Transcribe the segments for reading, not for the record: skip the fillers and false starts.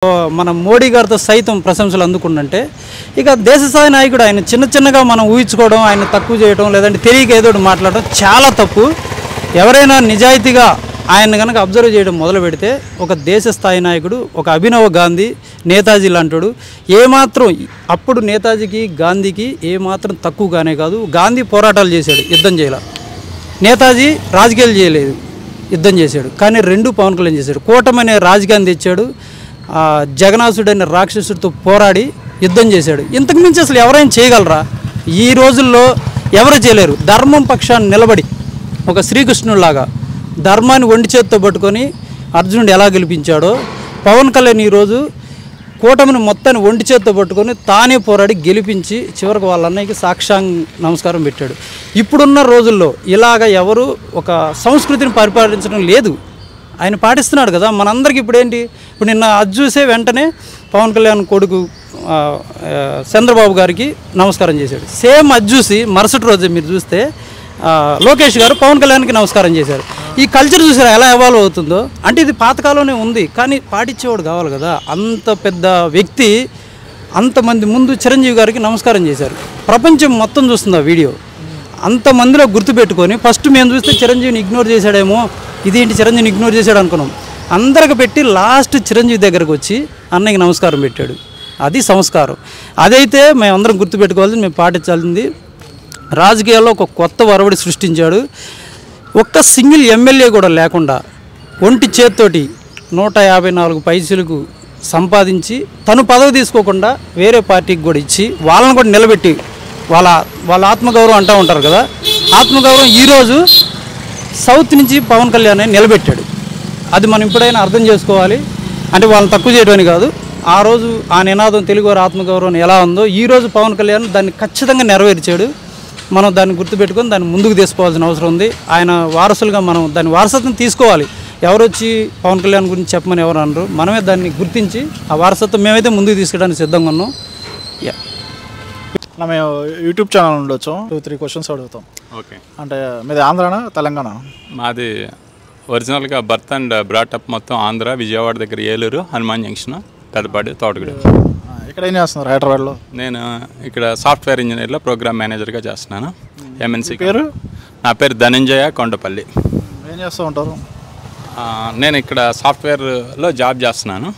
మన మోడీ గారితో సైతం ప్రశంసలు అందుకుంటుంటే ఇక దేశ స్థాయి నాయకుడు ఆయన చిన్నగా మనం ఊహించుకోవడం, ఆయన తక్కువ చేయడం, లేదంటే తెలియక ఏదో మాట్లాడడం చాలా తప్పు. ఎవరైనా నిజాయితీగా ఆయన కనుక అబ్జర్వ్ చేయడం మొదలు పెడితే ఒక దేశ స్థాయి నాయకుడు, ఒక అభినవ్ గాంధీ, నేతాజీ లాంటాడు. ఏమాత్రం అప్పుడు నేతాజీకి గాంధీకి ఏమాత్రం తక్కువగానే కాదు. గాంధీ పోరాటాలు చేశాడు, యుద్ధం చేయాల. నేతాజీ రాజకీయాలు చేయలేదు, యుద్ధం చేశాడు. కానీ రెండు పవన్ కళ్యాణ్ చేశాడు. కూటమి అనే రాజకీయాన్ని తెచ్చాడు. జగన్నాథుడైన రాక్షసుడితో పోరాడి యుద్ధం చేశాడు. ఇంతకు మించి అసలు ఎవరైనా చేయగలరా? ఈ రోజుల్లో ఎవరు చేయలేరు. ధర్మం పక్షాన్ని నిలబడి ఒక శ్రీకృష్ణుడిలాగా ధర్మాన్ని ఒంటి చేత్తో పట్టుకొని అర్జునుడు ఎలా గెలిపించాడో పవన్ కళ్యాణ్ ఈరోజు కూటమిని మొత్తాన్ని ఒంటి చేత్తో పట్టుకొని తానే పోరాడి గెలిపించి చివరికి వాళ్ళ అన్నయ్యకి సాక్షాంగ నమస్కారం పెట్టాడు. ఇప్పుడున్న రోజుల్లో ఇలాగ ఎవరు ఒక సంస్కృతిని పరిపాలించడం లేదు. ఆయన పాటిస్తున్నాడు కదా. మనందరికీ ఇప్పుడు ఏంటి, ఇప్పుడు నిన్న అది చూసే వెంటనే పవన్ కళ్యాణ్ కొడుకు చంద్రబాబు గారికి నమస్కారం చేశాడు. సేమ్ అది చూసి మరుసటి రోజు మీరు చూస్తే లోకేష్ గారు పవన్ కళ్యాణ్కి నమస్కారం చేశారు. ఈ కల్చర్ చూసారా ఎలా ఎవాల్వ్ అవుతుందో. అంటే ఇది పాతకాలంలోనే ఉంది, కానీ పాటించేవాడు కావాలి కదా. అంత పెద్ద వ్యక్తి అంతమంది ముందు చిరంజీవి గారికి నమస్కారం చేశారు. ప్రపంచం మొత్తం చూస్తుంది ఆ వీడియో. అంతమందిలో గుర్తుపెట్టుకొని ఫస్ట్ మేము చూస్తే చిరంజీవిని ఇగ్నోర్ చేశాడేమో, ఇదేంటి చిరంజీవిని ఇగ్నోర్ చేశాడు అనుకున్నాం. అందరికి పెట్టి లాస్ట్ చిరంజీవి దగ్గరకు వచ్చి అన్నయ్యకి నమస్కారం పెట్టాడు. అది సంస్కారం. అదైతే మేమందరం గుర్తుపెట్టుకోవాల్సింది, మేము పాటించాల్సింది. రాజకీయాల్లో ఒక కొత్త వరవడి సృష్టించాడు. ఒక్క సింగిల్ ఎమ్మెల్యే కూడా లేకుండా ఒంటి చేత్తోటి 154 పైసలకు సంపాదించి తను పదవి తీసుకోకుండా వేరే పార్టీకి కూడా ఇచ్చి వాళ్ళని కూడా నిలబెట్టి వాళ్ళ ఆత్మగౌరవం అంటూ ఉంటారు కదా, ఆత్మగౌరవం ఈరోజు సౌత్ నుంచి పవన్ కళ్యాణ్ నిలబెట్టాడు. అది మనం ఇప్పుడైనా అర్థం చేసుకోవాలి. అంటే వాళ్ళని తక్కువ చేయడమని కాదు, ఆ రోజు ఆ నినాదం తెలుగువారి ఆత్మగౌరవం ఎలా ఉందో ఈరోజు పవన్ కళ్యాణ్ దాన్ని ఖచ్చితంగా నెరవేర్చాడు. మనం దాన్ని గుర్తుపెట్టుకొని దాన్ని ముందుకు తీసుకోవాల్సిన అవసరం ఉంది. ఆయన వారసులుగా మనం దాని వారసత్వం తీసుకోవాలి. ఎవరు వచ్చి పవన్ కళ్యాణ్ గురించి చెప్పమని ఎవరు అనరు. మనమే దాన్ని గుర్తించి ఆ వారసత్వం మేమైతే ముందుకు తీసుకెళ్ళడానికి సిద్ధంగా ఉన్నాం. మేము యూట్యూబ్ ఛానల్ ఉండొచ్చు. 2-3 క్వశ్చన్స్ అడుగుతాం. ఓకే. అంటే మీది ఆంధ్రానా తెలంగాణ? మాది ఒరిజినల్గా బర్త్ అండ్ బ్రాటప్ మొత్తం ఆంధ్ర, విజయవాడ దగ్గర ఏలూరు, హనుమాన్ జంక్షన్, పెద్దపాటి, తోటగూడ. ఇక్కడ ఏం చేస్తున్నారు హైదరాబాద్లో? నేను ఇక్కడ సాఫ్ట్వేర్ ఇంజనీర్లో ప్రోగ్రామ్ మేనేజర్గా చేస్తున్నాను. ఎంఎన్సీ. పేరు? నా పేరు ధనంజయ కొండపల్లి. ఏం చేస్తూ ఉంటారు? నేను ఇక్కడ సాఫ్ట్వేర్లో జాబ్ చేస్తున్నాను.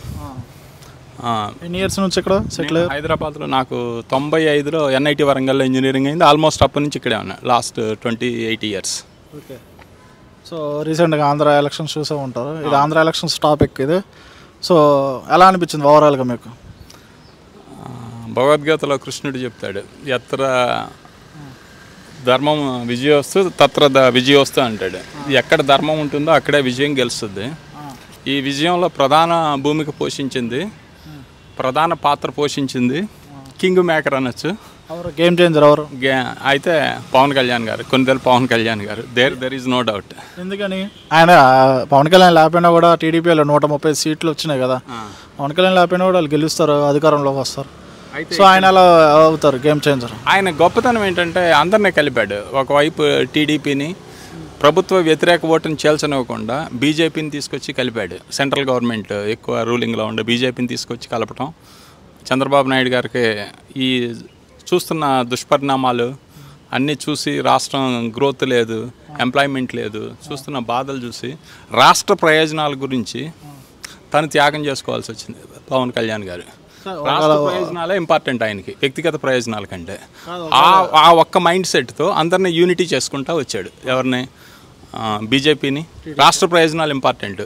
ఎన్ని ఇయర్స్ నుంచి ఇక్కడ సెటిల్? హైదరాబాద్లో నాకు 95లో ఎన్ఐటి వరంగల్లో ఇంజనీరింగ్ అయింది. ఆల్మోస్ట్ అప్పటి నుంచి ఇక్కడే ఉన్నా లాస్ట్ 28 ఇయర్స్. ఓకే. సో రీసెంట్గా ఆంధ్ర ఎలక్షన్స్ చూసే ఉంటారు. ఇది ఆంధ్ర ఎలక్షన్స్ టాపిక్ ఇది. సో ఎలా అనిపించింది ఓవరాల్గా మీకు? భగవద్గీతలో కృష్ణుడు చెప్తాడు, ఎత్ర ధర్మం విజయోస్తు తత్ర విజయోస్తు అంటాడు. ఎక్కడ ధర్మం ఉంటుందో అక్కడే విజయం గెలుస్తుంది. ఈ విజయంలో ప్రధాన పాత్ర పోషించింది కింగ్ మేకర్ అనొచ్చు. గేమ్ చేంజర్ ఎవరు? అయితే పవన్ కళ్యాణ్ గారు, కొన్నిదేళ్ళు Pawan Kalyan garu. There is no doubt. ఎందుకని? ఆయన పవన్ కళ్యాణ్ లేకపోయినా కూడా టీడీపీలో 130 సీట్లు వచ్చినాయి కదా. పవన్ కళ్యాణ్ లేకపోయినా కూడా వాళ్ళు గెలుస్తారు, అధికారంలోకి వస్తారు. సో ఆయన అలా అవుతారు గేమ్ చేంజర్. ఆయన గొప్పతనం ఏంటంటే అందరినీ కలిపాడు. ఒకవైపు టీడీపీని ప్రభుత్వ వ్యతిరేక ఓటుని చేల్చనివ్వకుండా బీజేపీని తీసుకొచ్చి కలిపాడు. సెంట్రల్ గవర్నమెంట్ ఎక్కువ రూలింగ్లో ఉండే బీజేపీని తీసుకొచ్చి కలపటం. చంద్రబాబు నాయుడు గారికి ఈ చూస్తున్న దుష్పరిణామాలు అన్నీ చూసి రాష్ట్రం గ్రోత్ లేదు, ఎంప్లాయ్మెంట్ లేదు, చూస్తున్న బాధలు చూసి రాష్ట్ర ప్రయోజనాల గురించి తను త్యాగం చేసుకోవాల్సి వచ్చింది పవన్ కళ్యాణ్ గారు. రాష్ట్ర ప్రయోజనాలే ఇంపార్టెంట్ ఆయనకి, వ్యక్తిగత ప్రయోజనాల కంటే. ఆ ఒక్క మైండ్ సెట్తో అందరినీ యూనిటీ చేసుకుంటూ వచ్చాడు. ఎవరిని? బీజేపీని. రాష్ట్ర ప్రయోజనాలు ఇంపార్టెంట్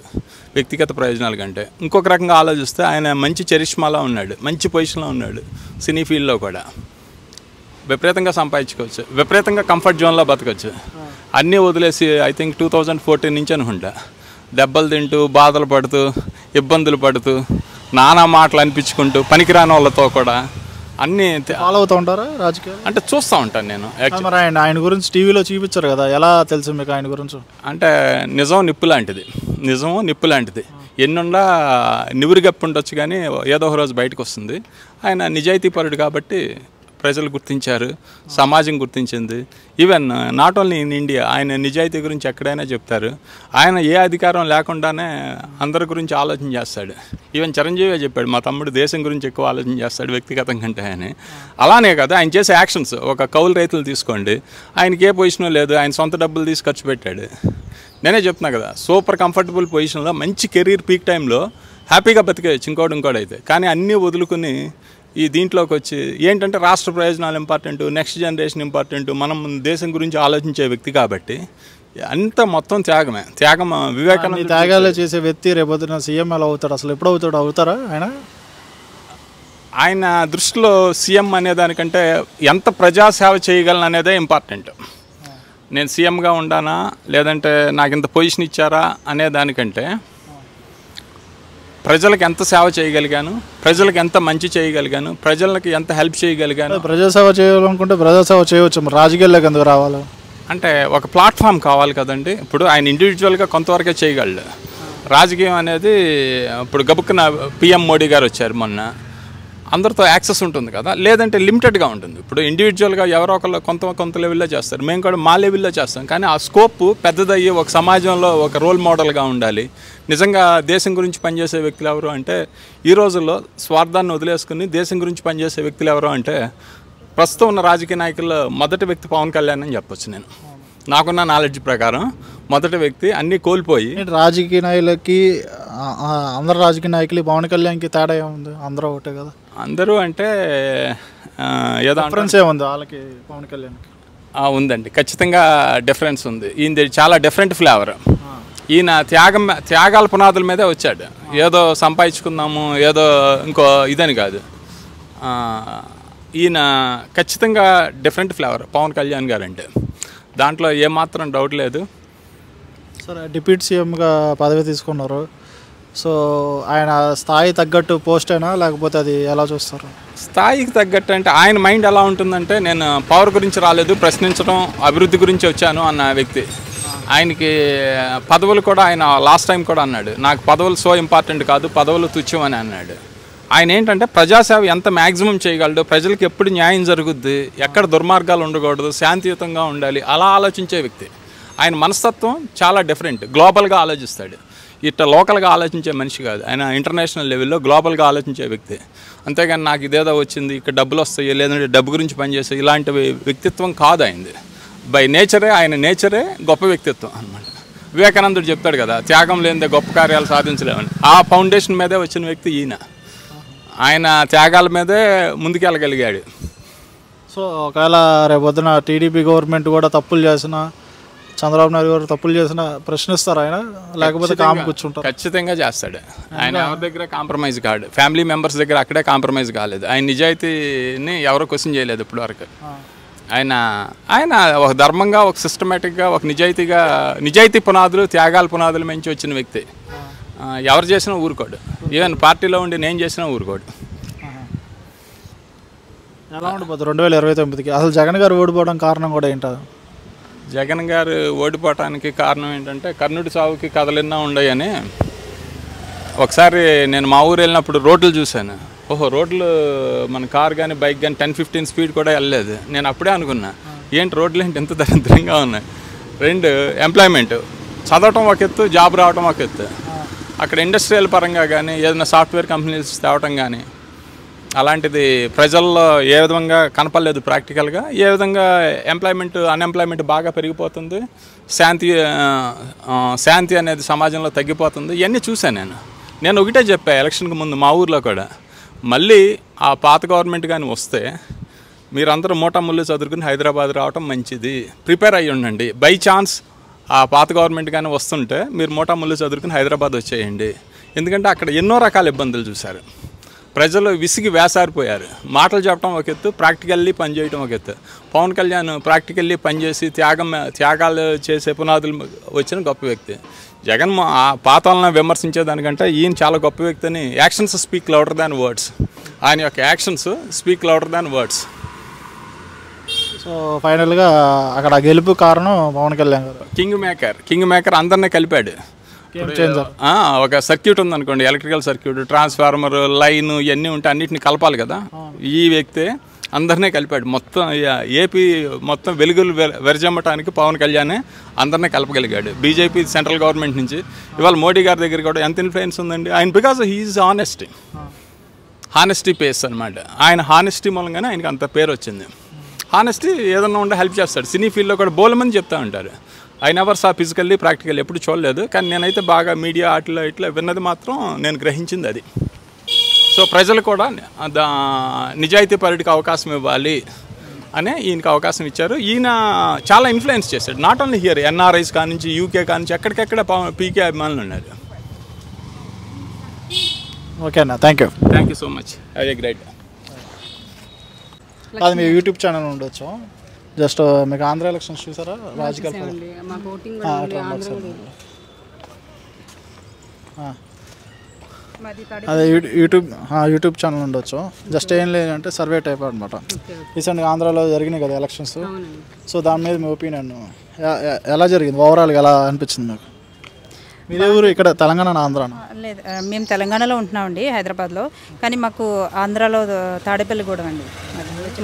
వ్యక్తిగత ప్రయోజనాల కంటే. ఇంకొక రకంగా ఆలోచిస్తే ఆయన మంచి చరిష్మాలో ఉన్నాడు, మంచి పొజిషన్లో ఉన్నాడు. సినీ ఫీల్డ్లో కూడా విపరీతంగా సంపాదించుకోవచ్చు, విపరీతంగా కంఫర్ట్ జోన్లో బతకచ్చు. అన్నీ వదిలేసి ఐ థింక్ 2014 నుంచి అనుకుంటా దెబ్బలు తింటూ, బాధలు పడుతూ, ఇబ్బందులు పడుతూ, నానా మాటలు అనిపించుకుంటూ, పనికిరాని వాళ్ళతో కూడా అన్నీ ఫాలో అవుతూ ఉంటారా రాజకీయాలు? అంటే చూస్తూ ఉంటాను నేను. ఆయన గురించి టీవీలో చూపించారు కదా, ఎలా తెలుసు మీకు ఆయన గురించి? అంటే నిజం నిప్పు లాంటిది. ఎన్నుండా నివురుగప్పు ఉండొచ్చు కానీ ఏదో ఒక రోజు బయటకు వస్తుంది. ఆయన నిజాయితీపరుడు కాబట్టి ప్రజలు గుర్తించారు, సమాజం గుర్తించింది. Even not only in India, ఆయన నిజాయితీ గురించి ఎక్కడైనా చెప్తారు. ఆయన ఏ అధికారం లేకుండానే అందరి గురించి ఆలోచన చేస్తాడు. ఈవెన్ చిరంజీవి చెప్పాడు, మా తమ్ముడు దేశం గురించి ఎక్కువ ఆలోచన చేస్తాడు వ్యక్తిగతం కంటే అని. అలానే కదా ఆయన చేసే యాక్షన్స్. ఒక కౌలు రైతులు తీసుకోండి, ఆయనకి ఏ పొజిషన్ లేదు, ఆయన సొంత డబ్బులు తీసి ఖర్చు పెట్టాడు. నేనే చెప్తున్నా కదా, సూపర్ కంఫర్టబుల్ పొజిషన్లో మంచి కెరీర్ పీక్ టైంలో హ్యాపీగా బతికేయచ్చు ఇంకోటి అయితే. కానీ అన్నీ వదులుకుని ఈ దీంట్లోకి వచ్చి ఏంటంటే రాష్ట్ర ప్రయోజనాలు ఇంపార్టెంట్, నెక్స్ట్ జనరేషన్ ఇంపార్టెంట్, మనం దేశం గురించి ఆలోచించే వ్యక్తి కాబట్టి అంత మొత్తం త్యాగం. వివేకానంద త్యాగాలు చేసే వ్యక్తి రేపొద్దున సీఎం ఎలా అవుతాడు, అసలు ఎప్పుడు అవుతారా ఆయన దృష్టిలో సీఎం అనేదానికంటే ఎంత ప్రజాసేవ చేయగలను అనేదే ఇంపార్టెంట్. నేను సీఎంగా ఉండానా లేదంటే నాకు ఇంత పొజిషన్ ఇచ్చారా అనేదానికంటే ప్రజలకు ఎంత సేవ చేయగలిగాను, ప్రజలకు ఎంత మంచి చేయగలిగాను, ప్రజలకి ఎంత హెల్ప్ చేయగలిగాను. ప్రజాసేవ చేయాలనుకుంటే ప్రజాసేవ చేయవచ్చు, రాజకీయాల్లోకి ఎందుకు రావాలి అంటే ఒక ప్లాట్ఫామ్ కావాలి కదండి. ఇప్పుడు ఆయన ఇండివిజువల్గా కొంతవరకే చేయగలడు. రాజకీయం అనేది ఇప్పుడు గబుక్కున పిఎం మోడీ గారు వచ్చారు మొన్న, అందరితో యాక్సెస్ ఉంటుంది కదా, లేదంటే లిమిటెడ్గా ఉంటుంది. ఇప్పుడు ఇండివిజువల్గా ఎవరో ఒకళ్ళు కొంత లెవెల్లో చేస్తారు, మేము కూడా మా లెవెల్లో చేస్తాం. కానీ ఆ స్కోప్ పెద్దదయ్యి ఒక సమాజంలో ఒక రోల్ మోడల్గా ఉండాలి. నిజంగా దేశం గురించి పనిచేసే వ్యక్తులు ఎవరు అంటే, ఈ రోజుల్లో స్వార్థాన్ని వదిలేసుకుని దేశం గురించి పనిచేసే వ్యక్తులు ఎవరు అంటే, ప్రస్తుతం ఉన్న రాజకీయ నాయకుల్లో మొదటి వ్యక్తి పవన్ కళ్యాణ్ అని చెప్పొచ్చు. నేను నాకున్న నాలెడ్జ్ ప్రకారం మొదటి వ్యక్తి అన్నీ కోల్పోయి. రాజకీయ నాయకులకి అందరు రాజకీయ నాయకులు పవన్ కళ్యాణ్కి తేడా ఏముంది? అందరూ ఒకటే కదా. అందరూ అంటే ఏదో డిఫరెన్స్ ఏముంది వాళ్ళకి పవన్ కళ్యాణ్కి? ఉందండి, ఖచ్చితంగా డిఫరెన్స్ ఉంది. ఈయనది చాలా డిఫరెంట్ ఫ్లేవర్. ఈయన త్యాగాల పునాదుల మీదే వచ్చాడు. ఏదో సంపాదించుకుందాము ఏదో ఇంకో ఇదని కాదు. ఈయన ఖచ్చితంగా డిఫరెంట్ ఫ్లేవర్ పవన్ కళ్యాణ్ గారు అంటే, దాంట్లో ఏమాత్రం డౌట్ లేదు. సరే, డిప్యూటీ సీఎంగా పదవి తీసుకున్నారు. సో ఆయన స్థాయి తగ్గట్టు పోస్ట్ అయినా లేకపోతే అది ఎలా చూస్తారు? స్థాయికి తగ్గట్టు అంటే ఆయన మైండ్ ఎలా ఉంటుందంటే, నేను పవర్ గురించి రాలేదు, ప్రశ్నించడం అభివృద్ధి గురించి వచ్చాను అన్న వ్యక్తి. ఆయనకి పదవులు కూడా ఆయన లాస్ట్ టైం కూడా అన్నాడు, నాకు పదవులు సో ఇంపార్టెంట్ కాదు, పదవులు తుచ్చం అని అన్నాడు. ఆయన ఏంటంటే ప్రజాసేవ ఎంత మ్యాక్సిమం చేయగలడు, ప్రజలకు ఎప్పుడు న్యాయం జరుగుద్ది, ఎక్కడ దుర్మార్గాలు ఉండకూడదు, శాంతియుతంగా ఉండాలి, అలా ఆలోచించే వ్యక్తి. ఆయన మనస్తత్వం చాలా డిఫరెంట్, గ్లోబల్గా ఆలోచిస్తాడు. ఇట్లా లోకల్గా ఆలోచించే మనిషి కాదు ఆయన, ఇంటర్నేషనల్ లెవెల్లో గ్లోబల్గా ఆలోచించే వ్యక్తి. అంతేగాని నాకు ఇదేదో వచ్చింది, ఇక్కడ డబ్బులు వస్తాయి, లేదంటే డబ్బు గురించి పనిచేస్తాయి, ఇలాంటి వ్యక్తిత్వం కాదు ఆయనది. బై నేచరే, ఆయన నేచరే గొప్ప వ్యక్తిత్వం అనమాట. వివేకానందుడు చెప్తాడు కదా, త్యాగం లేనిదే గొప్ప కార్యాలు సాధించలేమని. ఆ ఫౌండేషన్ మీదే వచ్చిన వ్యక్తి ఈయన. ఆయన త్యాగాల మీదే ముందుకెళ్ళగలిగాడు. సో ఒకవేళ రేపొద్దున టీడీపీ గవర్నమెంట్ కూడా తప్పులు చేసినా, చంద్రబాబు నాయుడు గారు తప్పులు చేసినా ప్రశ్నిస్తారు ఆయన, లేకపోతే కామ్ కూర్చుంటారు? ఖచ్చితంగా చేస్తాడు. ఆయన ఎవరి దగ్గర కాంప్రమైజ్ కాడు, ఫ్యామిలీ మెంబర్స్ దగ్గర అక్కడే కాంప్రమైజ్ కాలేదు. ఆయన నిజాయితీని ఎవరో క్వశ్చన్ చేయలేదు ఇప్పటి వరకు. ఆయన ఒక ధర్మంగా, ఒక సిస్టమేటిక్గా, ఒక నిజాయితీ పునాదులు, త్యాగాల పునాదులు మంచి వచ్చిన వ్యక్తి. ఎవరు చేసినా ఊరుకోడు. ఈవెన్ పార్టీలో ఉండి నేను చేసినా ఊరుకోడు. ఎలా ఉండిపోతుంది 2029కి? అసలు జగన్ గారు ఓడిపోవడం కారణం కూడా ఏంటది? జగన్ గారు ఓడిపోవటానికి కారణం ఏంటంటే, కర్ణుడి సావుకి కథలెన్నో ఉండయని. ఒకసారి నేను మా ఊరు వెళ్ళినప్పుడు రోడ్లు చూశాను. ఓహో, రోడ్లు మన కార్ కానీ బైక్ కానీ 10-15 స్పీడ్ కూడా వెళ్ళలేదు. నేను అప్పుడే అనుకున్నా, ఏంటి రోడ్లు ఏంటి ఎంత దరిద్రంగా ఉన్నాయి. 2 ఎంప్లాయ్మెంట్, చదవటం ఒక ఎత్తు, జాబ్ రావటం ఒక ఎత్తు. అక్కడ ఇండస్ట్రియల్ పరంగా కానీ ఏదైనా సాఫ్ట్వేర్ కంపెనీస్ తేవటం కానీ అలాంటిది ప్రజల్లో ఏ విధంగా కనపడలేదు ప్రాక్టికల్గా. ఏ విధంగా అన్ఎంప్లాయ్మెంట్ బాగా పెరిగిపోతుంది, శాంతి అనేది సమాజంలో తగ్గిపోతుంది. ఇవన్నీ చూశాను నేను ఒకటే చెప్పా ఎలక్షన్కి ముందు మా ఊర్లో కూడా, మళ్ళీ ఆ పాత గవర్నమెంట్ కానీ వస్తే మీరందరూ మూటముళ్ళు చదువుకుని హైదరాబాద్ రావటం మంచిది, ప్రిపేర్ అయ్యి ఉండండి. బై ఛాన్స్ ఆ పాత గవర్నమెంట్ కానీ వస్తుంటే మీరు మూటముళ్ళు చదువుకుని హైదరాబాద్ వచ్చేయండి. ఎందుకంటే అక్కడ ఎన్నో రకాల ఇబ్బందులు చూశారు. ప్రజలు విసిగి వేసారిపోయారు. మాటలు చెప్పడం ఒక ఎత్తు, ప్రాక్టికల్లీ పనిచేయడం ఒక ఎత్తు. పవన్ కళ్యాణ్ ప్రాక్టికల్లీ పనిచేసి త్యాగాలు చేసే పునాదులు వచ్చిన గొప్ప వ్యక్తి. జగన్ ఆ పాతాలను విమర్శించేదానికంటే ఈయన చాలా గొప్ప వ్యక్తి అని. యాక్షన్స్ స్పీక్ లౌడర్ దాన్ వర్డ్స్. ఆయన యొక్క యాక్షన్స్ స్పీక్ లౌడర్ దాన్ వర్డ్స్. సో ఫైనల్గా అక్కడ గెలుపు కారణం పవన్ కళ్యాణ్ గారు. కింగ్ మేకర్ అందరినీ కలిపాడు. ఒక సర్క్యూట్ ఉందనుకోండి, ఎలక్ట్రికల్ సర్క్యూట్, ట్రాన్స్ఫార్మర్, లైన్ ఇవన్నీ ఉంటే అన్నిటిని కలపాలి కదా. ఈ వ్యక్తి అందరినీ కలిపాడు. మొత్తం ఏపీ మొత్తం వెలుగులు వెరజమ్మటానికి పవన్ కళ్యాణే అందరినీ కలపగలిగాడు బీజేపీ సెంట్రల్ గవర్నమెంట్ నుంచి. ఇవాళ మోడీ గారి దగ్గర కూడా ఎంత ఇన్ఫ్లుయెన్స్ ఉందండి ఆయన, బికాజ్ హీఈస్ హానెస్టీ పేస్ అనమాట. ఆయన హానెస్టీ మూలంగానే ఆయనకి అంత పేరు వచ్చింది. హానెస్టీ ఏదన్నా ఉంటే హెల్ప్ చేస్తాడు. సినీ ఫీల్డ్లో కూడా బోలమని చెప్తా ఉంటారు. I never saw physically practical ఎప్పుడు చూడలేదు, కానీ నేనైతే బాగా మీడియా ఆటలో ఇట్లా విన్నది మాత్రం నేను గ్రహించింది అది. సో ప్రజలు కూడా నిజాయితీ పరుడికి అవకాశం ఇవ్వాలి అనే ఈయనకి అవకాశం ఇచ్చారు. ఈయన చాలా ఇన్ఫ్లుయెన్స్ చేశాడు. నాట్ ఓన్లీ హియర్, ఎన్ఆర్ఐస్ కానించి యూకే కానించి ఎక్కడికెక్కడ పీకే అభిమానులు ఉన్నారు. ఓకే అన్న, thank you so much. Have a great. అది మీ యూట్యూబ్ ఛానల్ ఉండొచ్చు. జస్ట్ మీకు ఆంధ్ర ఎలక్షన్స్ చూసారా? రాజకీయ అదే యూట్యూబ్ ఛానల్ ఉండొచ్చు. జస్ట్ ఏం లేదంటే సర్వే టైప్ అనమాట. రీసెంట్గా ఆంధ్రాలో జరిగినాయి కదా ఎలక్షన్స్. సో దాని మీద మీ ఒపీనియన్ ఎలా జరిగింది, ఓవరాల్గా ఎలా అనిపించింది మీకు? మీదే ఊరు? ఇక్కడ తెలంగాణ, ఆంధ్రానా? లేదు, మేము తెలంగాణలో ఉంటున్నామండి, హైదరాబాద్లో. కానీ మాకు ఆంధ్రాలో తాడేపల్లిగూడెం అండి.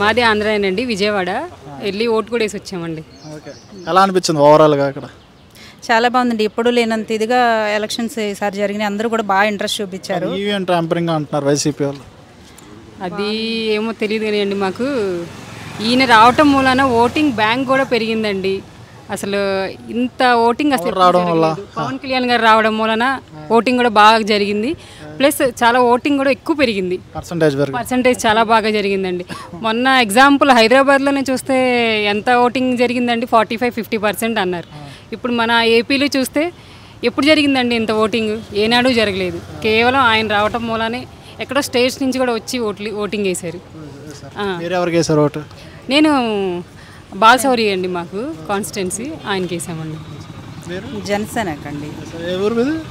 మాది ఆంధ్రానండి, విజయవాడ. వెళ్ళి ఓటు కూడా వేసి వచ్చామండి. ఓకే, ఎలా అనిపించింది ఓవరాల్గా ఇక్కడ? చాలా బాగుందండి. ఎప్పుడు లేనంత ఇదిగా ఎలక్షన్స్ ఈసారి జరిగినాయి. అందరూ కూడా బాగా ఇంట్రెస్ట్ చూపించారు. ఈవీఎం ట్యాంపరింగ్ అంటున్నారు వైసీపీ వాళ్ళు. అది ఏమో తెలియదు కానీ అండి, మాకు ఈయన రావటం మూలన ఓటింగ్ బ్యాంక్ కూడా పెరిగిందండి. అసలు ఇంత ఓటింగ్ అసలు పవన్ కళ్యాణ్ గారు రావడం మూలన ఓటింగ్ కూడా బాగా జరిగింది. ప్లస్ చాలా ఓటింగ్ కూడా ఎక్కువ పెరిగింది, పర్సంటేజ్ చాలా బాగా జరిగిందండి. మొన్న ఎగ్జాంపుల్ హైదరాబాద్లోనే చూస్తే ఎంత ఓటింగ్ జరిగిందండి, 45-50% అన్నారు. ఇప్పుడు మన ఏపీలో చూస్తే ఎప్పుడు జరిగిందండి ఇంత ఓటింగ్? ఏనాడు జరగలేదు. కేవలం ఆయన రావటం మూలనే ఎక్కడో స్టేట్స్ నుంచి కూడా వచ్చి ఓటింగ్ వేశారు. నేను బాలసౌరి అండి, మాకు కాన్స్టిట్యున్సీ, ఆయనకి వేసామండి. జనసేనకండి,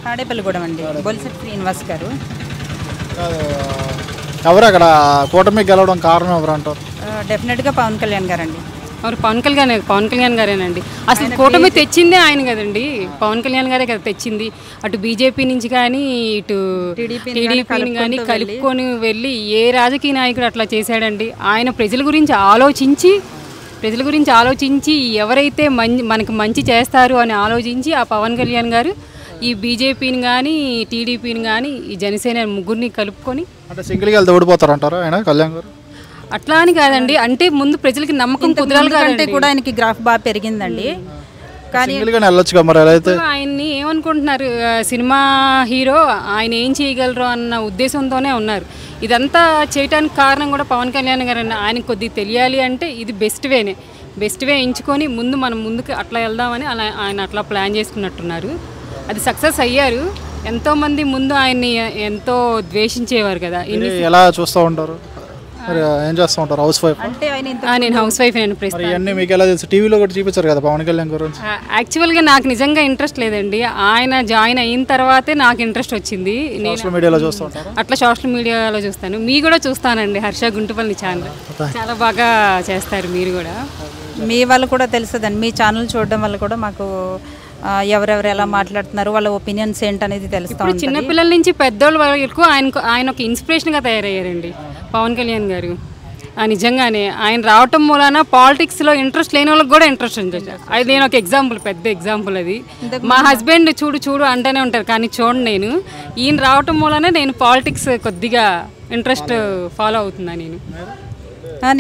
తాడేపల్లిగూడెం అండి. బొలిశెట్టి శ్రీనివాస్ గారు. ఎవరు అక్కడ కూటమి గెలవడం కారణం ఎవరు అంటారు? డెఫినెట్గా పవన్ కళ్యాణ్ గారండి. ఎవరు? పవన్ కళ్యాణ్ గారేనండి. అసలు కూటమి తెచ్చిందే ఆయన కదండి, పవన్ కళ్యాణ్ గారే కదా తెచ్చింది. అటు బీజేపీ నుంచి కానీ ఇటు టీడీపీని కానీ కలుపుకొని వెళ్ళి ఏ రాజకీయ నాయకుడు అట్లా చేశాడండి? ఆయన ప్రజల గురించి ఆలోచించి ఎవరైతే మనకు మంచి చేస్తారు అని ఆలోచించి ఆ పవన్ కళ్యాణ్ గారు ఈ బీజేపీని కానీ టీడీపీని కానీ ఈ జనసేన ముగ్గురిని కలుపుకొని అంటే సింగిల్గా వెళ్తే ఓడిపోతారంటారా ఆయన కళ్యాణ్ గారు? అట్లా అని కాదండి, అంటే ముందు ప్రజలకి నమ్మకం కుదరాలి కంటే కూడా ఆయనకి గ్రాఫ్ బాగా పెరిగిందండి. కానీ ఆయన్ని ఏమనుకుంటున్నారు, సినిమా హీరో, ఆయన ఏం చేయగలరు అన్న ఉద్దేశంతోనే ఉన్నారు. ఇదంతా చేయడానికి కారణం కూడా పవన్ కళ్యాణ్ గారు. ఆయనకు కొద్దిగా తెలియాలి అంటే ఇది బెస్ట్ వే ఎంచుకొని మనం ముందుకు అట్లా వెళ్దామని ఆయన అట్లా ప్లాన్ చేసుకున్నట్టున్నారు. అది సక్సెస్ అయ్యారు. ఎంతోమంది ముందు ఆయన్ని ఎంతో ద్వేషించేవారు కదా. ఎలా చూస్తూ ఉంటారు, ఏం చేస్తూ ఉంటారు? హౌస్ వైఫ్ అంటే నేను హౌస్ వైఫ్. నేను ప్రస్తుతం మీకు ఎలా తెలుసు? టీవీలో కూడా చూపించారు కదా పవన్ కళ్యాణ్ గురించి. యాక్చువల్గా నాకు నిజంగా ఇంట్రెస్ట్ లేదండి. ఆయన జాయిన్ అయిన తర్వాతే నాకు ఇంట్రెస్ట్ వచ్చింది. సోషల్ మీడియాలో చూస్తూ ఉంటాను. అట్లా సోషల్ మీడియాలో చూస్తాను. మీ కూడా చూస్తానండి, హర్ష గుంటుపల్లి ఛానల్ చాలా బాగా చేస్తారు. మీరు కూడా, మీ వాళ్ళు కూడా తెలుస్తుందండి. మీ ఛానల్ చూడడం వల్ల కూడా మాకు ఎవరెవరు ఎలా మాట్లాడుతున్నారు, వాళ్ళ ఒపీనియన్స్ ఏంటనేది తెలుస్తుంది. చిన్నపిల్లల నుంచి పెద్దోళ్ళ వరకు ఆయన ఒక ఇన్స్పిరేషన్గా తయారయ్యారండి పవన్ కళ్యాణ్ గారు. నిజంగానే ఆయన రావటం మూలన పాలిటిక్స్లో ఇంట్రెస్ట్ లేని వాళ్ళకి కూడా ఇంట్రెస్ట్ ఉంది. అది నేను ఒక ఎగ్జాంపుల్, పెద్ద ఎగ్జాంపుల్ అది. మా హస్బెండ్ చూడు అంటూనే ఉంటారు, కానీ చూడండి నేను ఈయన రావటం మూలనే నేను పాలిటిక్స్ కొద్దిగా ఇంట్రెస్ట్ ఫాలో అవుతున్నా.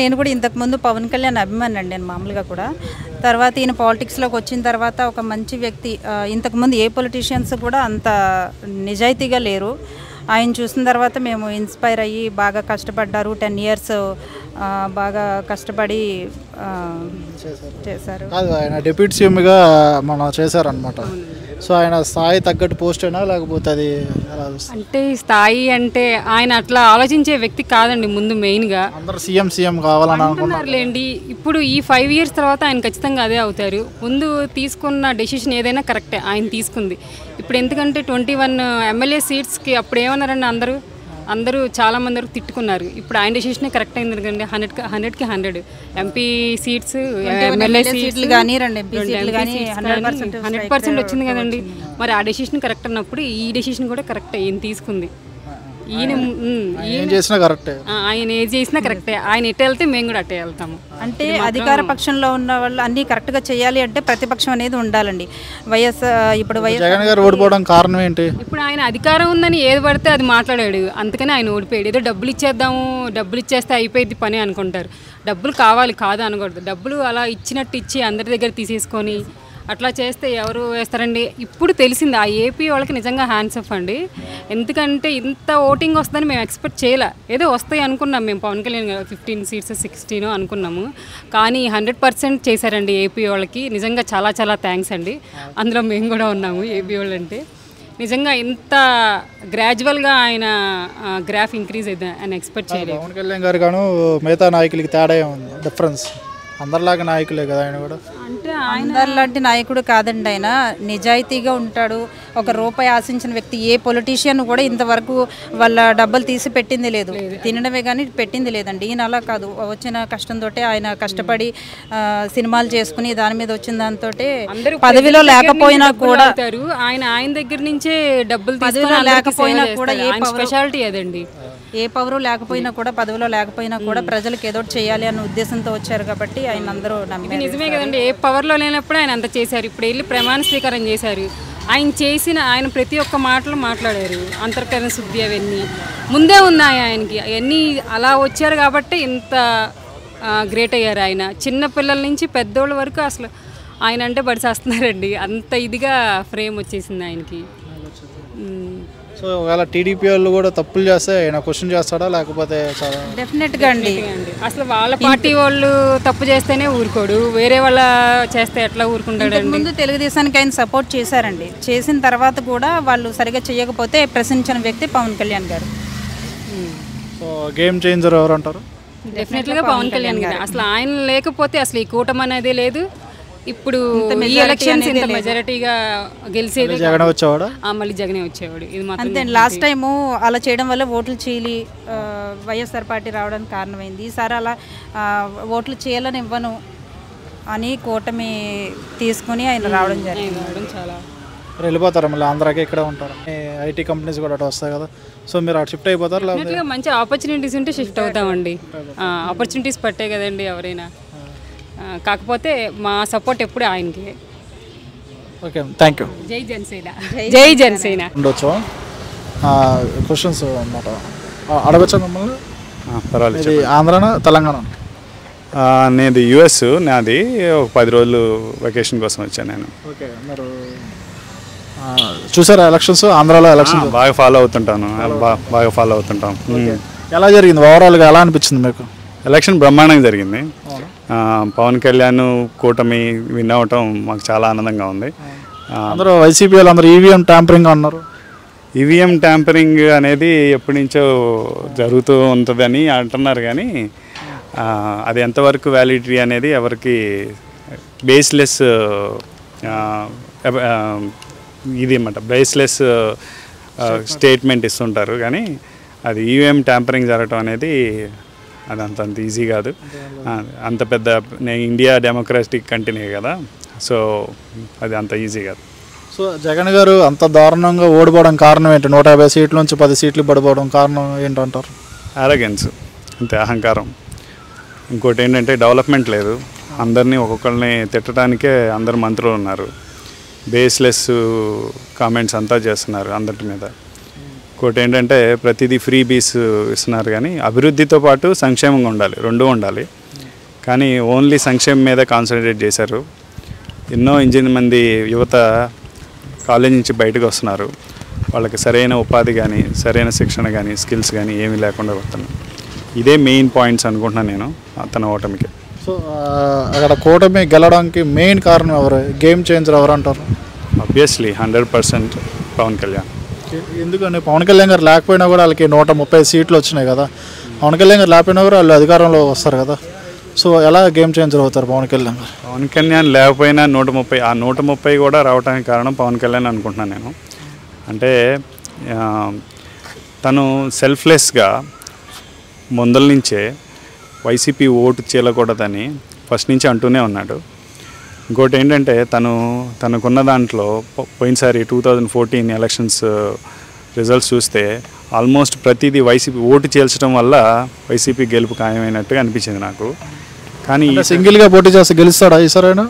నేను కూడా ఇంతకుముందు పవన్ కళ్యాణ్ అభిమాని అండి, నేను మామూలుగా కూడా. తర్వాత ఈయన పాలిటిక్స్లోకి వచ్చిన తర్వాత ఒక మంచి వ్యక్తి. ఇంతకుముందు ఏ పొలిటీషియన్స్ కూడా అంత నిజాయితీగా లేరు. ఆయన చూసిన తర్వాత మేము ఇన్స్పైర్ అయ్యి బాగా కష్టపడ్డారు. 10 years బాగా కష్టపడి చేశారు. ఆయన డిప్యూటీ సీఎంగా మనం చేశారనమాట. సో ఆయన స్థాయి తగ్గట్టు పోస్ట్ అయినా లేకపోతే అది అంటే స్థాయి అంటే ఆయన అట్లా ఆలోచించే వ్యక్తి కాదండి. ముందు మెయిన్గా అందరూ సీఎం కావాలని అనుకుంటున్నారులేండి. ఇప్పుడు ఈ 5 years తర్వాత ఆయన ఖచ్చితంగా అదే అవుతారు. ముందు తీసుకున్న డెసిషన్ ఏదైనా కరెక్టే ఆయన తీసుకుంది. ఇప్పుడు ఎందుకంటే 21 MLA సీట్స్కి అప్పుడు ఏమన్నారండి అందరూ చాలామంది వరకు తిట్టుకున్నారు. ఇప్పుడు ఆయన డెసిషనే కరెక్ట్ అయింది ఎందుకంటే 100కి 100 ఎంపీ సీట్స్, ఎమ్మెల్యే సీట్లు కానీ 100% వచ్చింది కదండి. మరి ఆ డెసిషన్ కరెక్ట్ అన్నప్పుడు ఈ డెసిషన్ కూడా కరెక్ట్ అయ్యింది తీసుకుంది. ఈయన ఏం చేసినా కరెక్టే. ఆయన ఏది చేసినా కరెక్టే. ఆయన ఎటు వెళ్తే మేము కూడా అటే వెళ్తాము. అంటే అధికార పక్షంలో ఉన్న వాళ్ళు అన్నీ కరెక్ట్గా చేయాలి అంటే ప్రతిపక్షం అనేది ఉండాలండి. ఇప్పుడు జగన్ గారు ఓడిపోవడం కారణం ఏంటి? ఇప్పుడు ఆయన అధికారం ఉందని ఏది పడితే అది మాట్లాడాడు, అందుకని ఆయన ఓడిపోయాడు. ఏదో డబ్బులు ఇచ్చేద్దాము, డబ్బులు ఇచ్చేస్తే అయిపోయింది పని అనుకుంటారు. డబ్బులు కావాలి కాదు అనకూడదు. డబ్బులు అలా ఇచ్చినట్టు ఇచ్చి అందరి దగ్గర తీసేసుకొని అట్లా చేస్తే ఎవరు వేస్తారండి? ఇప్పుడు తెలిసింది ఆ ఏపీ వాళ్ళకి నిజంగా హ్యాండ్స్ ఆఫ్ అండి. ఎందుకంటే ఇంత ఓటింగ్ వస్తుందని మేము ఎక్స్పెక్ట్ చేయలే. ఏదో వస్తాయి అనుకున్నాం మేము, పవన్ కళ్యాణ్ 15 సీట్స్ 16 అనుకున్నాము. కానీ 100% చేశారండి ఏపీ వాళ్ళకి. నిజంగా చాలా చాలా థ్యాంక్స్ అండి. అందులో మేము కూడా ఉన్నాము ఏపీ వాళ్ళు. అంటే నిజంగా ఇంత గ్రాడ్యువల్గా ఆయన గ్రాఫ్ ఇంక్రీజ్ అయితే ఆయన ఎక్స్పెక్ట్ చేయలేదు. పవన్ కళ్యాణ్ గారు గాను మిగతా నాయకులకి తేడా ఉంది, డిఫరెన్స్. అందరిలాగా నాయకులే కదా ఆయన కూడా. అంటే అందరిలాంటి నాయకుడు కాదండి. ఆయన నిజాయితీగా ఉంటాడు. ఒక రూపాయి ఆశించిన వ్యక్తి. ఏ పొలిటీషియన్ కూడా ఇంతవరకు వాళ్ళ డబ్బులు తీసి పెట్టింది లేదు, తినడమే కానీ పెట్టింది లేదండి. ఈయన అలా కాదు. వచ్చిన కష్టంతో ఆయన కష్టపడి సినిమాలు చేసుకుని దాని మీద వచ్చిన దాంతో పదవిలో లేకపోయినా కూడా ఆయన దగ్గర నుంచే డబ్బులు పదవిలో లేకపోయినా కూడా స్పెషాలిటీ అదండి. ఏ పవరు లేకపోయినా కూడా పదవిలో లేకపోయినా కూడా ప్రజలకు ఏదో చేయాలి అన్న ఉద్దేశంతో వచ్చారు కాబట్టి ఆయన అందరూ నమ్మారు. నిజమే కదండి. ఏ పవర్లో లేనప్పుడు ఆయన అంత చేశారు. ఇప్పుడు వెళ్ళి ప్రమాణ స్వీకారం చేశారు. ఆయన ప్రతి ఒక్క మాటలు మాట్లాడారు. అంతర్కరణ శుద్ధి అవన్నీ ముందే ఉన్నాయి ఆయనకి. అవన్నీ అలా వచ్చారు కాబట్టి ఇంత గ్రేట్ అయ్యారు ఆయన. చిన్న పిల్లల నుంచి పెద్దోళ్ళ వరకు అసలు ఆయన అంటే బడిసేస్తున్నారండి. అంత ఇదిగా ఫ్రేమ్ వచ్చేసింది ఆయనకి. సో ఒకవేళ టీడీపీ వాళ్ళు కూడా తప్పులు చేస్తే ఆయన క్వశ్చన్ చేస్తాడా లేకపోతే? డెఫినెట్గా అండి. అసలు వాళ్ళ పార్టీ వాళ్ళు తప్పు చేస్తేనే ఊరుకోడు, వేరే వాళ్ళ చేస్తే ఎట్లా ఊరుకుంటాడు? ముందు తెలుగుదేశానికి ఆయన సపోర్ట్ చేశారండి. చేసిన తర్వాత కూడా వాళ్ళు సరిగా చేయకపోతే ప్రశ్నించిన వ్యక్తి పవన్ కళ్యాణ్ గారు. సో గేమ్ చేంజర్ ఎవరు అంటారు? డెఫినెట్గా పవన్ కళ్యాణ్ గారు. అసలు ఆయన లేకపోతే అసలు ఈ కూటమి అనేది లేదు. ఇప్పుడు ఈ ఎలక్షన్స్ ఇంత మెజారిటీగా గెలిచేది జగన్ వచ్చేవాడు, మళ్ళీ జగనే వచ్చేవాడు. ఇది మాత్రం అంతే. లాస్ట్ టైము అలా చేయడం వల్ల ఓట్లు చీలి వైఎస్ఆర్ పార్టీ రావడానికి కారణమైంది. ఈసారి అలా ఓట్లు చేయాలని ఇవ్వను అని కూటమి తీసుకుని ఆయన రావడం జరిగింది. చాలా వెళ్ళిపోతారు మళ్ళీ ఆంధ్రాకి, ఇక్కడ ఉంటారు. ఐటీ కంపెనీస్ కూడా అటు వస్తాయి కదా, సో మీరు అటు షిఫ్ట్ అయిపోతారు. లేకపోతే మంచి ఆపర్చునిటీస్ ఉంటే షిఫ్ట్ అవుతామండి. ఆపర్చునిటీస్ పట్టే కదండి ఎవరైనా. కాకపోతే మా సపోర్ట్ ఎప్పుడు ఆయనకి. Okay, thank you. జై జనసేన, జై జనసేన. ఉండొచ్చు క్వశ్చన్స్ అన్నమాట అడగచ్చా మిమ్మల్ని? పర్వాలేదు. ఆంధ్రానా తెలంగాణ? నేను యుఎస్, నాది ఒక 10 రోజులు వెకేషన్ కోసం వచ్చాను నేను. ఓకే, మీరు చూసారా ఎలక్షన్స్? ఆంధ్రాలో ఎలక్షన్స్ బాగా ఫాలో అవుతుంటాను. బాగా ఫాలో అవుతుంటాం. ఎలా జరిగింది ఓవరాల్గా? ఎలా అనిపించింది మీకు? ఎలక్షన్ బ్రహ్మాండంగా జరిగింది. పవన్ కళ్యాణ్ కూటమి విన్ అవటం మాకు చాలా ఆనందంగా ఉంది. అందరూ వైసీపీ వాళ్ళు అందరూ ఈవీఎం ట్యాంపరింగ్ అన్నారు. ఈవీఎం ట్యాంపరింగ్ అనేది ఎప్పటి నుంచో జరుగుతూ ఉంటుందని అంటున్నారు, కానీ అది ఎంతవరకు వ్యాలిడిటీ అనేది ఎవరికి బేస్లెస్ ఇది అన్నమాట. బేస్లెస్ స్టేట్మెంట్ ఇస్తుంటారు, కానీ అది ఈవీఎం ట్యాంపరింగ్ జరగటం అనేది అది అంత ఈజీ కాదు. అంత పెద్ద ఇండియా డెమోక్రటిక్ కంట్రీ కదా, సో అది అంత ఈజీ కాదు. సో జగన్ గారు అంత దారుణంగా ఓడిపోవడం కారణం ఏంటి? 150 సీట్ల నుంచి 10 సీట్లు పడిపోవడం కారణం ఏంటంటారు? అరగెన్స్, అంతే, అహంకారం. ఇంకోటి ఏంటంటే డెవలప్మెంట్ లేదు. అందరినీ ఒక్కొక్కరిని తిట్టడానికే అందరు మంత్రులు ఉన్నారు. బేస్లెస్ కామెంట్స్ అంతా చేస్తున్నారు అందరి మీద. ఇంకోటి ఏంటంటే ప్రతిదీ ఫ్రీ బీస్ ఇస్తున్నారు, కానీ అభివృద్ధితో పాటు సంక్షేమంగా ఉండాలి, రెండూ ఉండాలి. కానీ ఓన్లీ సంక్షేమం మీద కాన్సన్ట్రేట్ చేశారు. ఎన్నో మంది యువత కాలేజ్ నుంచి బయటకు వస్తున్నారు. వాళ్ళకి సరైన ఉపాధి కానీ, సరైన శిక్షణ కానీ, స్కిల్స్ కానీ ఏమీ లేకుండా వస్తున్నారు. ఇదే మెయిన్ పాయింట్స్ అనుకుంటున్నాను నేను అతని ఓటమికి. సో అక్కడ కూటమి గెలవడానికి మెయిన్ కారణం ఎవరు? గేమ్ చేంజర్ ఎవరు అంటారు? ఆబ్వియస్లీ 100% పవన్ కళ్యాణ్. ఎందుకని? పవన్ కళ్యాణ్ గారు లేకపోయినా కూడా వాళ్ళకి 130 సీట్లు వచ్చినాయి కదా. పవన్ కళ్యాణ్ గారు లేకపోయినా కూడా వాళ్ళు అధికారంలో వస్తారు కదా. సో ఎలా గేమ్ చేంజర్ అవుతారు పవన్ కళ్యాణ్ గారు? పవన్ కళ్యాణ్ లేకపోయినా 130 కూడా రావడానికి కారణం పవన్ కళ్యాణ్ అనుకుంటున్నాను నేను. అంటే తను సెల్ఫ్లెస్గా ముందల నుంచే వైసీపీ ఓటు చీలకూడదని ఫస్ట్ నుంచి అంటూనే ఉన్నాడు. ఇంకోటి ఏంటంటే తనకున్న దాంట్లో పోయినసారి 2014 ఎలక్షన్స్ రిజల్ట్స్ చూస్తే ఆల్మోస్ట్ ప్రతిదీ వైసీపీ ఓటు చేల్చడం వల్ల వైసీపీ గెలుపు ఖాయమైనట్టుగా అనిపించింది నాకు. కానీ సింగిల్గా పోటీ చేస్తే గెలుస్తాడా ఈసారి ఆయన?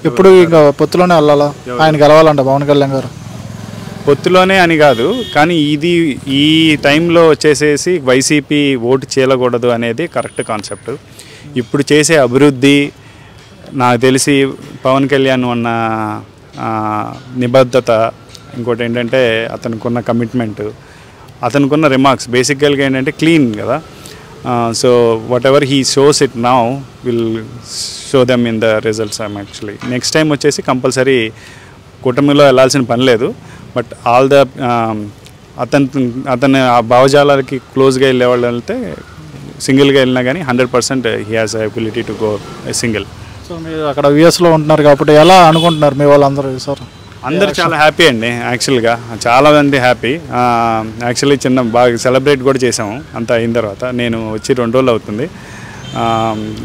ఇప్పుడు ఇంకా పొత్తులోనే వెళ్ళాలా ఆయన గెలవాలంట పవన్ కళ్యాణ్ గారు? పొత్తులోనే అని కాదు, కానీ ఈ టైంలో వచ్చేసేసి వైసీపీ ఓటు చేయకూడదు అనేది కరెక్ట్ కాన్సెప్ట్. ఇప్పుడు చేసే అభివృద్ధి నాకు తెలిసి పవన్ కళ్యాణ్ ఉన్న నిబద్ధత, ఇంకోటి ఏంటంటే అతనుకున్న కమిట్మెంట్, అతనుకున్న రిమార్క్స్ బేసిక్గా ఏంటంటే క్లీన్ కదా. So what ever he shows it now will show them in the results. Actually next time వచ్చేసి కంపల్సరీ కూటమిలో వెళ్ళాల్సిన పని లేదు. బట్ ఆల్ ద అతని ఆ భావజాలాలకి క్లోజ్గా వెళ్ళేవాళ్ళు వెళ్తే సింగిల్గా వెళ్ళినా కానీ 100% he has ability to go single. So మీరు అక్కడ యుఎస్లో ఉంటున్నారు కాబట్టి ఎలా అనుకుంటున్నారు మీ వాళ్ళందరూ సార్? అందరూ చాలా హ్యాపీ అండి. యాక్చువల్గా చాలా మంది హ్యాపీ. యాక్చువల్లీ బాగా సెలబ్రేట్ కూడా చేసాము అంతా అయిన తర్వాత. నేను వచ్చి 2 రోజులు అవుతుంది.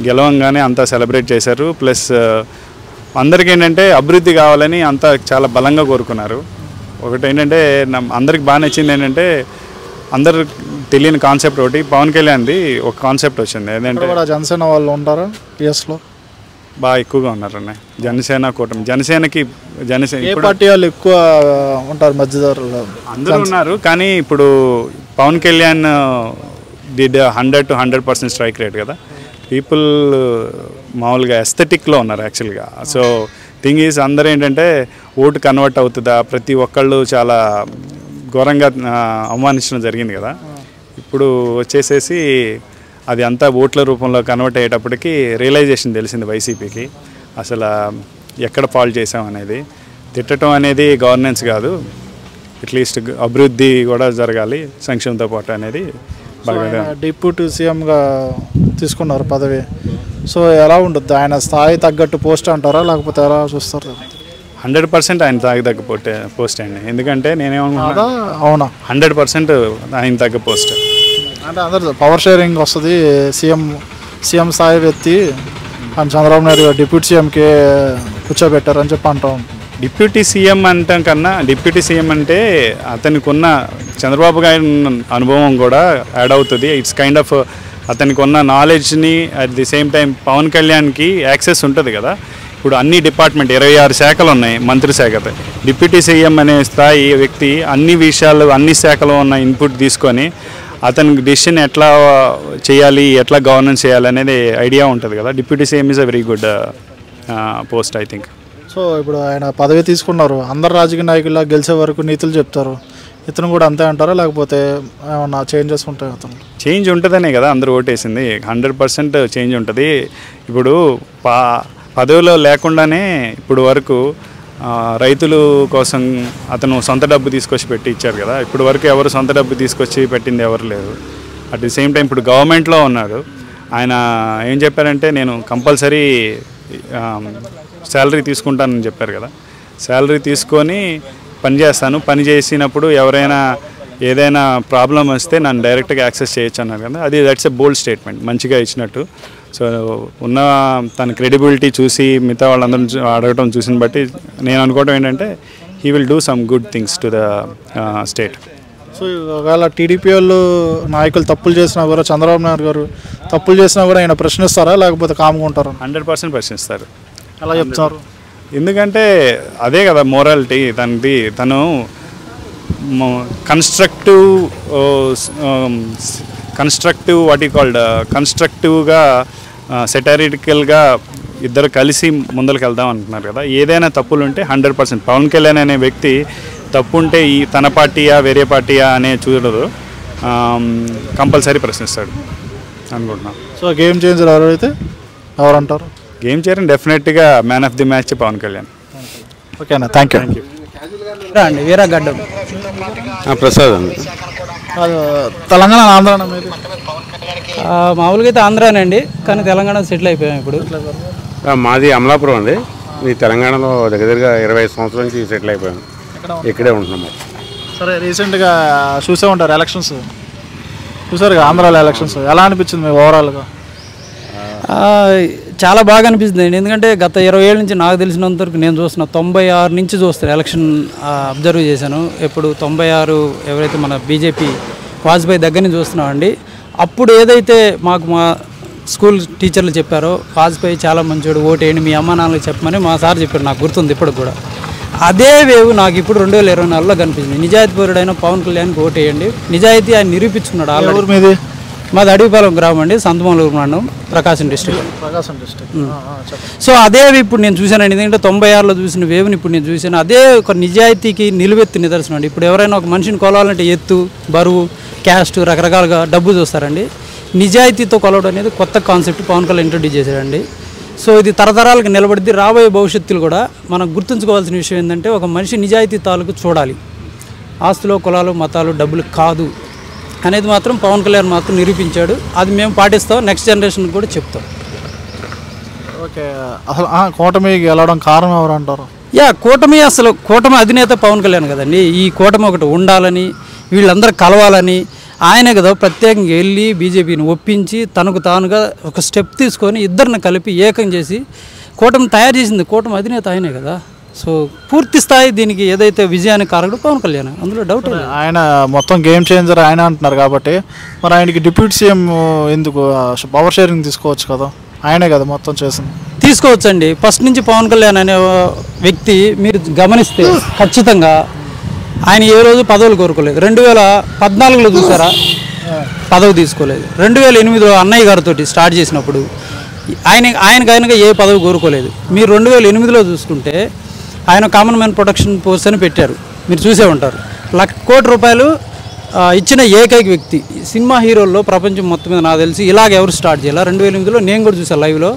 గెలవంగానే అంతా సెలబ్రేట్ చేశారు. ప్లస్ అందరికీ ఏంటంటే అభివృద్ధి కావాలని అంతా చాలా బలంగా కోరుకున్నారు. ఒకటి ఏంటంటే అందరికి బాగా నచ్చింది ఏంటంటే అందరు తెలియని కాన్సెప్ట్ ఒకటి పవన్ కళ్యాణ్ది ఒక కాన్సెప్ట్ వచ్చింది. ఏంటంటే జనసేన వాళ్ళు ఉంటారా యుఎస్లో? బాగా ఎక్కువగా ఉన్నారు అన్న జనసేన కూటమి. జనసేన ఏ పార్టీ వాళ్ళు ఎక్కువ ఉంటారు మధ్యదారులు? అందరూ ఉన్నారు, కానీ ఇప్పుడు Pawan Kalyan did 100 to 100% strike rate కదా. పీపుల్ మామూలుగా ఎస్థెటిక్లో ఉన్నారు యాక్చువల్గా. సో థింగ్ ఈజ్ అందరూ ఏంటంటే ఓటు కన్వర్ట్ అవుతుందా, ప్రతి ఒక్కళ్ళు చాలా ఘోరంగా అవమానించడం జరిగింది కదా. ఇప్పుడు వచ్చేసేసి అది అంతా ఓట్ల రూపంలో కన్వర్ట్ అయ్యేటప్పటికి రియలైజేషన్ తెలిసింది వైసీపీకి అసలు ఎక్కడ ఫాల్ట్ చేసాం అనేది. తిట్టడం అనేది గవర్నెన్స్ కాదు, అట్లీస్ట్ అభివృద్ధి కూడా జరగాలి సంక్షేమంతో పాటు అనేది బాగా. డిప్యూటీ సీఎంగా తీసుకున్నారు పదవి. సో ఎలా ఉంటుంది ఆయన స్థాయి తగ్గట్టు పోస్ట్ అంటారా లేకపోతే ఎలా చూస్తారు? 100% ఆయన తగ్గ పోస్ట్ అండి. ఎందుకంటే నేనేమన్నా అవునా 100% ఆయన తగ్గ పోస్ట్. అంటే అందరు పవర్ షేరింగ్ వస్తుంది. సీఎం స్థాయి వ్యక్తి ఆయన చంద్రబాబు నాయుడు డిప్యూటీ సీఎంకి కూర్చోబెట్టారని చెప్పి అంటాం. డిప్యూటీ సీఎం అంటాం కన్నా డిప్యూటీ సీఎం అంటే అతనికి ఉన్న చంద్రబాబు గారి అనుభవం కూడా యాడ్ అవుతుంది. ఇట్స్ కైండ్ ఆఫ్ అతనికి ఉన్న నాలెడ్జ్ని at the same time Pawan కళ్యాణ్కి యాక్సెస్ ఉంటుంది కదా. ఇప్పుడు అన్ని డిపార్ట్మెంట్ 26 శాఖలు ఉన్నాయి మంత్రి శాఖతో. డిప్యూటీ సీఎం అనే స్థాయి వ్యక్తి అన్ని విషయాలు అన్ని శాఖలో ఉన్న ఇన్పుట్ తీసుకొని అతనికి డెసిషన్ ఎట్లా చేయాలి, ఎట్లా గవర్నెన్స్ చేయాలి అనేది ఐడియా ఉంటుంది కదా. Deputy CM is a very good post I think. So ఇప్పుడు ఆయన పదవి తీసుకున్నారు, అందరు రాజకీయ నాయకుల్లా గెలిచే వరకు నీతులు చెప్తారు. ఇతను కూడా అంతే అంటారా లేకపోతే ఏమన్నా చేంజెస్ ఉంటాయి? అతను చేంజ్ ఉంటుందనే కదా అందరూ ఓటేసింది. 100% చేంజ్ ఉంటుంది. ఇప్పుడు పదవిలో లేకుండానే ఇప్పుడు వరకు రైతుల కోసం అతను సొంత డబ్బు తీసుకొచ్చి పెట్టి ఇచ్చారు కదా. ఇప్పుడు వరకు ఎవరు సొంత డబ్బు తీసుకొచ్చి పెట్టింది ఎవరు లేదు. అట్ ది సేమ్ టైం ఇప్పుడు గవర్నమెంట్లో ఉన్నాడు. ఆయన ఏం చెప్పారంటే నేను కంపల్సరీ శాలరీ తీసుకుంటానని చెప్పారు కదా. శాలరీ తీసుకొని పని చేస్తాను, పని చేసినప్పుడు ఎవరైనా ఏదైనా ప్రాబ్లం వస్తే నన్ను డైరెక్ట్గా యాక్సెస్ చేయొచ్చు అన్నారు కదా. అది దట్స్ ఎ బోల్డ్ స్టేట్మెంట్, మంచిగా ఇచ్చినట్టు. సో ఉన్న తన క్రెడిబిలిటీ చూసి మిగతా వాళ్ళందరూ అడగటం చూసిన బట్టి నేను అనుకోవడం ఏంటంటే he will do some good things to the state. So ఒకవేళ టీడీపీ వాళ్ళు నాయకులు తప్పులు చేసినా కూడా చంద్రబాబు నాయుడు గారు తప్పులు చేసినా కూడా ఆయన ప్రశ్నిస్తారా లేకపోతే కామ్గా ఉంటారా? 100% ప్రశ్నిస్తారు. ఎలా చెప్తారు? ఎందుకంటే అదే కదా మోరాలిటీ తనది. తను కన్స్ట్రక్టివ్ వాట్ యూ కాల్డ్ కన్స్ట్రక్టివ్గా సెటారిటికల్గా ఇద్దరు కలిసి ముందరికి వెళ్దాం అంటున్నారు కదా. ఏదైనా తప్పులు ఉంటే 100% పవన్ కళ్యాణ్ అనే వ్యక్తి తప్పు ఉంటే ఈ తన పార్టీయా వేరే పార్టీయా అనే చూడదు, కంపల్సరీ ప్రశ్నిస్తాడు అనుకుంటున్నాను. సో గేమ్ చేంజర్ ఎవరైతే ఎవరంటారు? గేమ్ చేంజర్ డెఫినెట్గా man of the match Pawan Kalyan. ఓకేనా, థ్యాంక్ యూ. అండి వీరగడ్డం ప్రసాద్ అండి. తెలంగాణ ఆంధ్రానా మీది? మామూలుగా అయితే ఆంధ్రానండి, కానీ తెలంగాణ సెటిల్ అయిపోయాం ఇప్పుడు. మాది అమలాపురం అండి. ఈ తెలంగాణలో దగ్గరగా 25 సంవత్సరాల నుంచి సెటిల్ అయిపోయాను, ఇక్కడే ఉంటున్నాము. సరే, రీసెంట్గా చూసే ఉంటారు ఎలక్షన్స్, చూసారు ఆంధ్రాలో ఎలక్షన్స్, ఎలా అనిపించింది మీ ఓవరాల్గా? చాలా బాగా అనిపిస్తుంది అండి. ఎందుకంటే గత 20 ఏళ్ళ నుంచి నాకు తెలిసినంత వరకు నేను చూస్తున్నా 96 నుంచి చూస్తాను ఎలక్షన్ అబ్జర్వ్ చేశాను. ఎప్పుడు 96 ఎవరైతే మన బీజేపీ వాజ్పేయి దగ్గర నుంచి చూస్తున్నామండి. అప్పుడు ఏదైతే మాకు మా స్కూల్ టీచర్లు చెప్పారో వాజ్పేయి చాలా మంచోడు, ఓటేయండి మీ అమ్మ నాన్నలకు చెప్పమని మా సార్ చెప్పారు, నాకు గుర్తుంది ఇప్పటికి కూడా. అదే వేవ్ నాకు ఇప్పుడు 2024లో కనిపించింది. నిజాయితీపరుడైన పవన్ కళ్యాణ్కి ఓటేయండి, నిజాయితీ ఆయన నిరూపించుకున్నాడు. ఆల్రెడీ మీది మాది అడవిపాలెం గ్రామం అండి, సంతమూలూరు మండలం, ప్రకాశం డిస్ట్రిక్ట్. సో అదే ఇప్పుడు నేను చూశానండి. ఎందుకంటే 96లో చూసిన వేవ్ని ఇప్పుడు నేను చూశాను. అదే ఒక నిజాయితీకి నిలువెత్తు నిదర్శనం అండి. ఇప్పుడు ఎవరైనా ఒక మనిషిని కొలవాలంటే ఎత్తు, బరువు, క్యాస్ట్, రకరకాలుగా డబ్బు చూస్తారండి. నిజాయితీతో కొలవడం అనేది కొత్త కాన్సెప్ట్ పవన్ కళ్యాణ్ ఇంట్రొడ్యూస్ చేశాడండి. సో ఇది తరతరాలకు నిలబడిద్ది. రాబోయే భవిష్యత్తులు కూడా మనం గుర్తుంచుకోవాల్సిన విషయం ఏంటంటే ఒక మనిషి నిజాయితీ తాలూకు చూడాలి, ఆస్తులు, కులాలు, మతాలు, డబ్బులు కాదు అనేది మాత్రం పవన్ కళ్యాణ్ మాత్రం నిరూపించాడు. అది మేము పాటిస్తాం, నెక్స్ట్ జనరేషన్కి కూడా చెప్తాం. ఓకే, అసలు కూటమి గెలవడం కారణం ఎవరు అంటారు? కూటమి అధినేత పవన్ కళ్యాణ్ కదండి. ఈ కూటమి ఒకటి ఉండాలని, వీళ్ళందరూ కలవాలని ఆయనే కదా ప్రత్యేకంగా వెళ్ళి బీజేపీని ఒప్పించి తనకు తానుగా ఒక స్టెప్ తీసుకొని ఇద్దరిని కలిపి ఏకం చేసి కూటమి తయారు చేసింది. కూటమి అధినేత ఆయనే కదా. సో పూర్తి స్థాయి దీనికి ఏదైతే విజయానికి కారకుడు పవన్ కళ్యాణ్, అందులో డౌట్ లేదు. ఆయన మొత్తం గేమ్ చేంజర్ ఆయన అంటున్నారు కాబట్టి మరి ఆయనకి డిప్యూటీ సీఎం ఎందుకు పవర్ షేరింగ్ తీసుకోవచ్చు కదా, ఆయనే కదా మొత్తం చేసింది. తీసుకోవచ్చండి. ఫస్ట్ నుంచి పవన్ కళ్యాణ్ అనే వ్యక్తి మీరు గమనిస్తే ఖచ్చితంగా ఆయన ఏ రోజు పదవులు కోరుకోలేదు. 2014లో చూసారా పదవి తీసుకోలేదు. 2008లో అన్నయ్య గారితో స్టార్ట్ చేసినప్పుడు ఆయనగా ఏ పదవి కోరుకోలేదు. మీరు 2008లో చూసుకుంటే ఆయన కామన్ మ్యాన్ ప్రొటెక్షన్ ఫోర్స్ అని పెట్టారు, మీరు చూసే ఉంటారు. ₹1,00,00,000 కోటి ఇచ్చిన ఏకైక వ్యక్తి. సినిమా హీరోల్లో ప్రపంచం మొత్తం మీద నాకు తెలిసి ఇలాగ ఎవరు స్టార్ట్ చేయాలి. 2008లో నేను కూడా చూసాను లైవ్లో.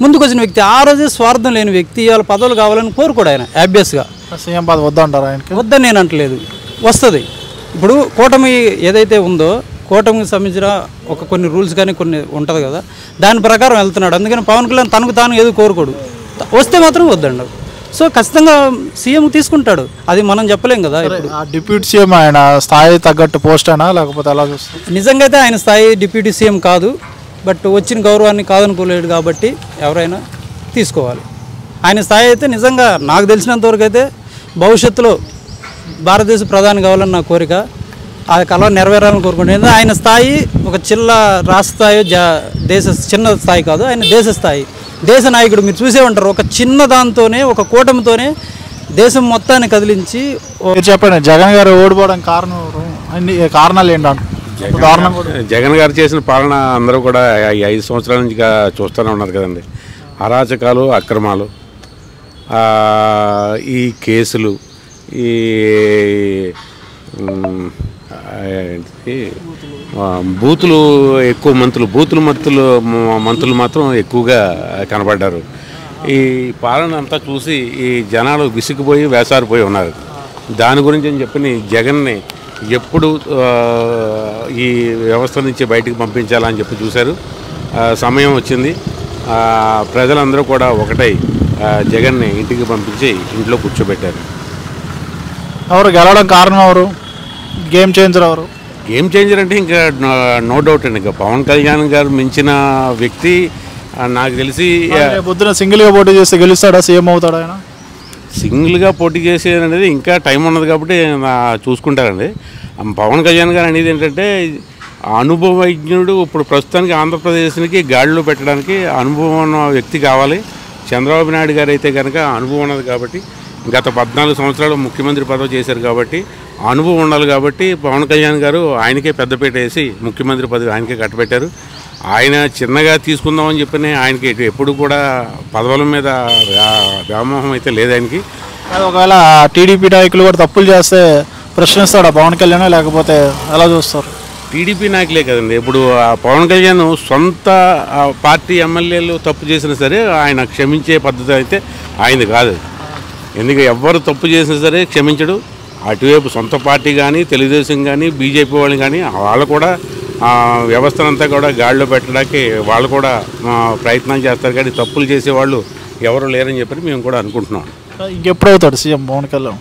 ముందుకు వచ్చిన వ్యక్తి, ఆ రోజే స్వార్థం లేని వ్యక్తి. ఇవాళ పదవులు కావాలని కోరుకోడు ఆయన. ఆబ్వియస్గా సీఎం పదవి వద్దంటారు ఆయనకి. వద్దని నేను అంటలేదు, వస్తుంది. ఇప్పుడు కూటమి ఏదైతే ఉందో కూటమికి సంబంధించిన కొన్ని రూల్స్ కానీ కొన్ని ఉంటుంది కదా, దాని ప్రకారం వెళ్తున్నాడు. అందుకని పవన్ కళ్యాణ్ తనకు తాను ఏదో కోరుకోడు, వస్తే మాత్రం వద్దండి. సో ఖచ్చితంగా సీఎం తీసుకుంటాడు, అది మనం చెప్పలేం కదా. డిప్యూటీ సీఎం ఆయన స్థాయి తగ్గట్టు పోస్ట్ అయినా లేకపోతే ఎలా చూస్తారు? నిజంగా అయితే ఆయన స్థాయి డిప్యూటీ సీఎం కాదు, బట్ వచ్చిన గౌరవాన్ని కాదనుకోలేడు కాబట్టి ఎవరైనా తీసుకోవాలి. ఆయన స్థాయి అయితే నిజంగా నాకు తెలిసినంతవరకు అయితే భవిష్యత్తులో భారతదేశ ప్రధాని కావాలని నా కోరిక, ఆ కళ నెరవేరాలని కోరుకుంటున్నాను. ఆయన స్థాయి ఒక చిన్న రాష్ట్ర స్థాయి, దేశ చిన్న స్థాయి కాదు, ఆయన దేశ స్థాయి, దేశ నాయకుడు. మీరు చూసే ఉంటారు, ఒక చిన్న దాంతోనే ఒక కూటమితోనే దేశం మొత్తాన్ని కదిలించి. చెప్పండి, జగన్ గారు ఓడిపోవడం కారణం అన్ని కారణాలు ఏంటంటే? జగన్ గారు చేసిన పాలన అందరూ కూడా ఈ 5 సంవత్సరాల నుంచి చూస్తూనే ఉన్నారు కదండి. అరాచకాలు, అక్రమాలు, ఈ కేసులు, ఈ బూతులు ఎక్కువ, మంత్రులు మాత్రం ఎక్కువగా కనబడ్డారు. ఈ పాలన అంతా చూసి ఈ జనాలు విసిగిపోయి వేసారిపోయి ఉన్నారు. దాని గురించి అని చెప్పి జగన్ని ఎప్పుడు ఈ వ్యవస్థ నుంచి బయటికి పంపించాలని చెప్పి చూశారు. సమయం వచ్చింది, ప్రజలందరూ కూడా ఒకటై జగన్ని ఇంటికి పంపించి ఇంట్లో కూర్చోబెట్టారు. ఎవరు గెలవడం కారణం ఎవరు? గేమ్ చేంజర్ ఎవరు? గేమ్ చేంజర్ అంటే ఇంకా నో డౌట్ అండి. ఇంకా పవన్ కళ్యాణ్ గారు మించిన వ్యక్తి నాకు తెలిసి పొద్దున సింగిల్గా పోటీ చేస్తే గెలుస్తాడా, సీఎం అవుతాడా ఆయన? సింగిల్గా పోటీ చేసేది అనేది ఇంకా టైం ఉన్నది కాబట్టి చూసుకుంటారండి. పవన్ కళ్యాణ్ గారు అనేది ఏంటంటే అనుభవజ్ఞుడు. ఇప్పుడు ప్రస్తుతానికి ఆంధ్రప్రదేశ్కి గాడిలో పెట్టడానికి అనుభవం ఉన్న వ్యక్తి కావాలి. చంద్రబాబు నాయుడు గారు అయితే కనుక అనుభవం ఉన్నది కాబట్టి, గత 14 సంవత్సరాలు ముఖ్యమంత్రి పదవి చేశారు కాబట్టి అనుభవం ఉండాలి. కాబట్టి పవన్ కళ్యాణ్ గారు ఆయనకే పెద్దపీట వేసి ముఖ్యమంత్రి పదవి ఆయనకే కట్టబెట్టారు. ఆయన చిన్నగా తీసుకుందామని చెప్పి ఆయనకి ఎప్పుడు కూడా పదవుల మీద వ్యామోహం అయితే లేదు ఆయనకి. ఒకవేళ టీడీపీ నాయకులు కూడా తప్పులు చేస్తే ప్రశ్నిస్తాడా పవన్ కళ్యాణ్, లేకపోతే ఎలా చూస్తారు? టీడీపీ నాయకులే కదండి. ఇప్పుడు పవన్ కళ్యాణ్ సొంత పార్టీ ఎమ్మెల్యేలు తప్పు చేసినా సరే ఆయన క్షమించే పద్ధతి అయితే ఆయనది కాదు. ఎందుకంటే ఎవ్వరు తప్పు చేసినా సరే క్షమించడు. అటువైపు సొంత పార్టీ కానీ, తెలుగుదేశం కానీ, బీజేపీ వాళ్ళు కానీ వాళ్ళు కూడా వ్యవస్థనంతా కూడా గాడిలో పెట్టడానికి వాళ్ళు కూడా ప్రయత్నం చేస్తారు. కానీ తప్పులు చేసేవాళ్ళు ఎవరు లేరని చెప్పి మేము కూడా అనుకుంటున్నాం. ఇంకెప్పుడు అవుతాడు సీఎం పవన్ కళ్యాణ్?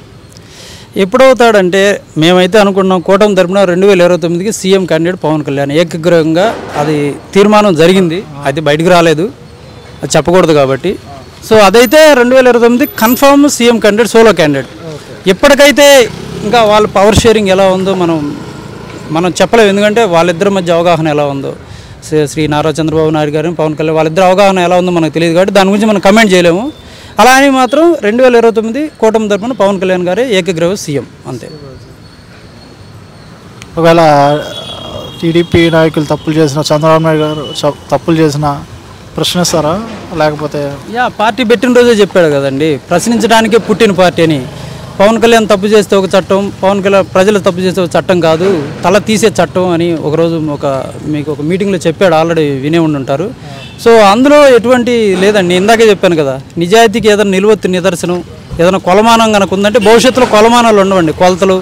ఎప్పుడవుతాడంటే మేమైతే అనుకున్నాం కూటమి తరపున 2029కి సీఎం క్యాండిడేట్ పవన్ కళ్యాణ్. ఏకగ్రీవంగా అది తీర్మానం జరిగింది, అది బయటకు రాలేదు, అది చెప్పకూడదు కాబట్టి. సో అదైతే 2029 confirm CM candidate, solo candidate. ఎప్పటికైతే ఇంకా వాళ్ళ పవర్ షేరింగ్ ఎలా ఉందో మనం మనం చెప్పలేము, ఎందుకంటే వాళ్ళిద్దరి మధ్య అవగాహన ఎలా ఉందో, శ్రీ నారా చంద్రబాబు నాయుడు గారు పవన్ కళ్యాణ్ వాళ్ళిద్దరు అవగాహన ఎలా ఉందో మనకు తెలియదు కాబట్టి దాని గురించి మనం కమెంట్ చేయలేము. అలా అని మాత్రం 2029 కూటమి తరపున పవన్ కళ్యాణ్ గారే ఏకగ్రీవ సీఎం అంతే. ఒకవేళ టీడీపీ నాయకులు తప్పులు చేసిన, చంద్రబాబు నాయుడు గారు తప్పులు చేసిన ప్రశ్నిస్తారా లేకపోతే? పార్టీ పెట్టిన రోజే చెప్పాడు కదండి, ప్రశ్నించడానికే పుట్టిన పార్టీ అని. పవన్ కళ్యాణ్ తప్పు చేస్తే ఒక చట్టం, పవన్ కళ్యాణ్ ప్రజలు తప్పు చేస్తే ఒక చట్టం కాదు, తల తీసే చట్టం అని ఒకరోజు మీకు ఒక మీటింగ్లో చెప్పాడు, ఆల్రెడీ వినే ఉండుంటారు. సో అందులో ఎటువంటి లేదండి, ఇందాకే చెప్పాను కదా, నిజాయితీకి ఏదైనా నిలువెత్తు నిదర్శనం, ఏదైనా కొలమానం కనుక ఉందంటే భవిష్యత్తులో కొలమానాలు ఉండవండి, కొలతలు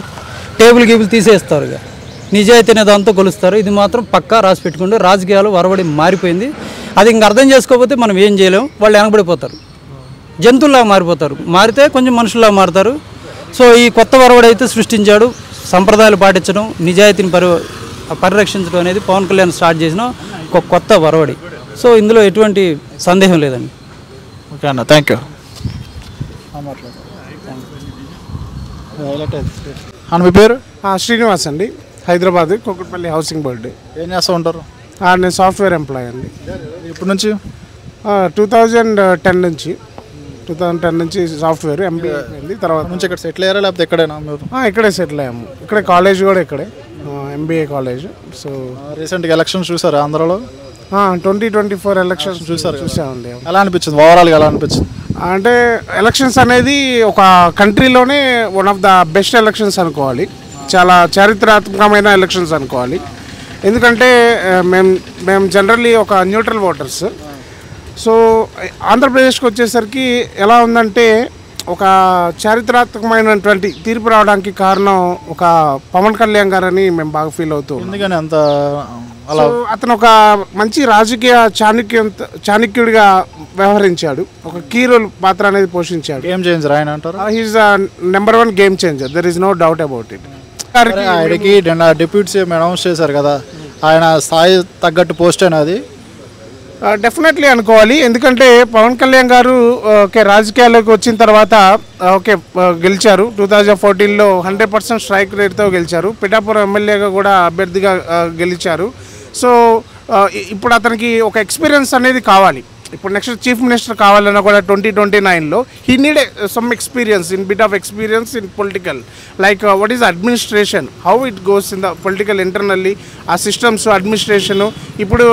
టేబుల్ గీబుల్ తీసేస్తారు, ఇక నిజాయితీ అనే దాంతో కొలుస్తారు. ఇది మాత్రం పక్కా రాసి పెట్టుకుంటే రాజకీయాలు వరవడి మారిపోయింది. అది ఇంక అర్థం చేసుకోకపోతే మనం ఏం చేయలేము, వాళ్ళు వెనకబడిపోతారు, జంతువుల్లా మారిపోతారు, మారితే కొంచెం మనుషుల్లా మారుతారు. సో ఈ కొత్త వరవడి అయితే సృష్టించాడు, సంప్రదాయాలు పాటించడం, నిజాయితీని పరిరక్షించడం అనేది పవన్ కళ్యాణ్ స్టార్ట్ చేసిన ఒక కొత్త వరవడి. సో ఇందులో ఎటువంటి సందేహం లేదండి. ఓకే అన్న, థ్యాంక్ యూ. అన్న మీ పేరు? శ్రీనివాస్ అండి, హైదరాబాద్ కుక్కట్పల్లి హౌసింగ్ బోర్డు. ఏం చేస్తూ ఉంటారు? నేను సాఫ్ట్వేర్ ఎంప్లాయ్ అండి. ఇప్పటి నుంచి 2010 నుంచి సాఫ్ట్వేర్ ఎంబీఏ అయింది. తర్వాత నుంచి ఇక్కడ సెటిల్ అయ్యారా లేకపోతే ఎక్కడైనా మీరు? ఇక్కడే సెటిల్ అయ్యాము, ఇక్కడే కాలేజ్ కూడా ఇక్కడే, ఎంబీఏ కాలేజ్. సో రీసెంట్గా ఎలక్షన్ చూసారా ఆంధ్రాలో? 2024 ఎలక్షన్స్ చూసామండి. ఎలా అనిపించింది ఓవరాల్గా? ఎలా అనిపించింది అంటే ఎలక్షన్స్ అనేది ఒక కంట్రీలోనే one of the best elections అనుకోవాలి, చాలా చారిత్రాత్మకమైన ఎలక్షన్స్ అనుకోవాలి. ఎందుకంటే మేము జనరల్లీ ఒక న్యూట్రల్ ఓటర్స్. సో ఆంధ్రప్రదేశ్కి వచ్చేసరికి ఎలా ఉందంటే ఒక చారిత్రాత్మకమైనటువంటి తీర్పు రావడానికి కారణం ఒక పవన్ కళ్యాణ్ గారని మేము బాగా ఫీల్ అవుతాం. ఎందుకని అంత? అతను ఒక మంచి రాజకీయ చాణక్యుడిగా వ్యవహరించాడు, ఒక కీ రోల్ పాత్ర అనేది పోషించాడు. గేమ్ చేంజర్ ఆయన అంటారు. He is number 1 game changer, there is no doubt about it. ఆయనకి డిప్యూటీ సీఎం అనౌన్స్ చేశారు కదా, ఆయన స్థాయి తగ్గట్టు పోస్ట్ అయినా అది డెఫినెట్లీ అనుకోవాలి. ఎందుకంటే పవన్ కళ్యాణ్ గారు రాజకీయాల్లోకి వచ్చిన తర్వాత గెలిచారు. 2014లో 100% స్ట్రైక్ రేట్తో గెలిచారు. పిఠాపురం ఎమ్మెల్యేగా కూడా అభ్యర్థిగా గెలిచారు. సో ఇప్పుడు అతనికి ఒక ఎక్స్పీరియన్స్ అనేది కావాలి. ఇప్పుడు నెక్స్ట్ చీఫ్ మినిస్టర్ కావాలన్నా కూడా 2029లో he need some experience, in bit of experience in political, like what is administration, how it goes in the political internally, ఆ సిస్టమ్స్ అడ్మినిస్ట్రేషను. ఇప్పుడు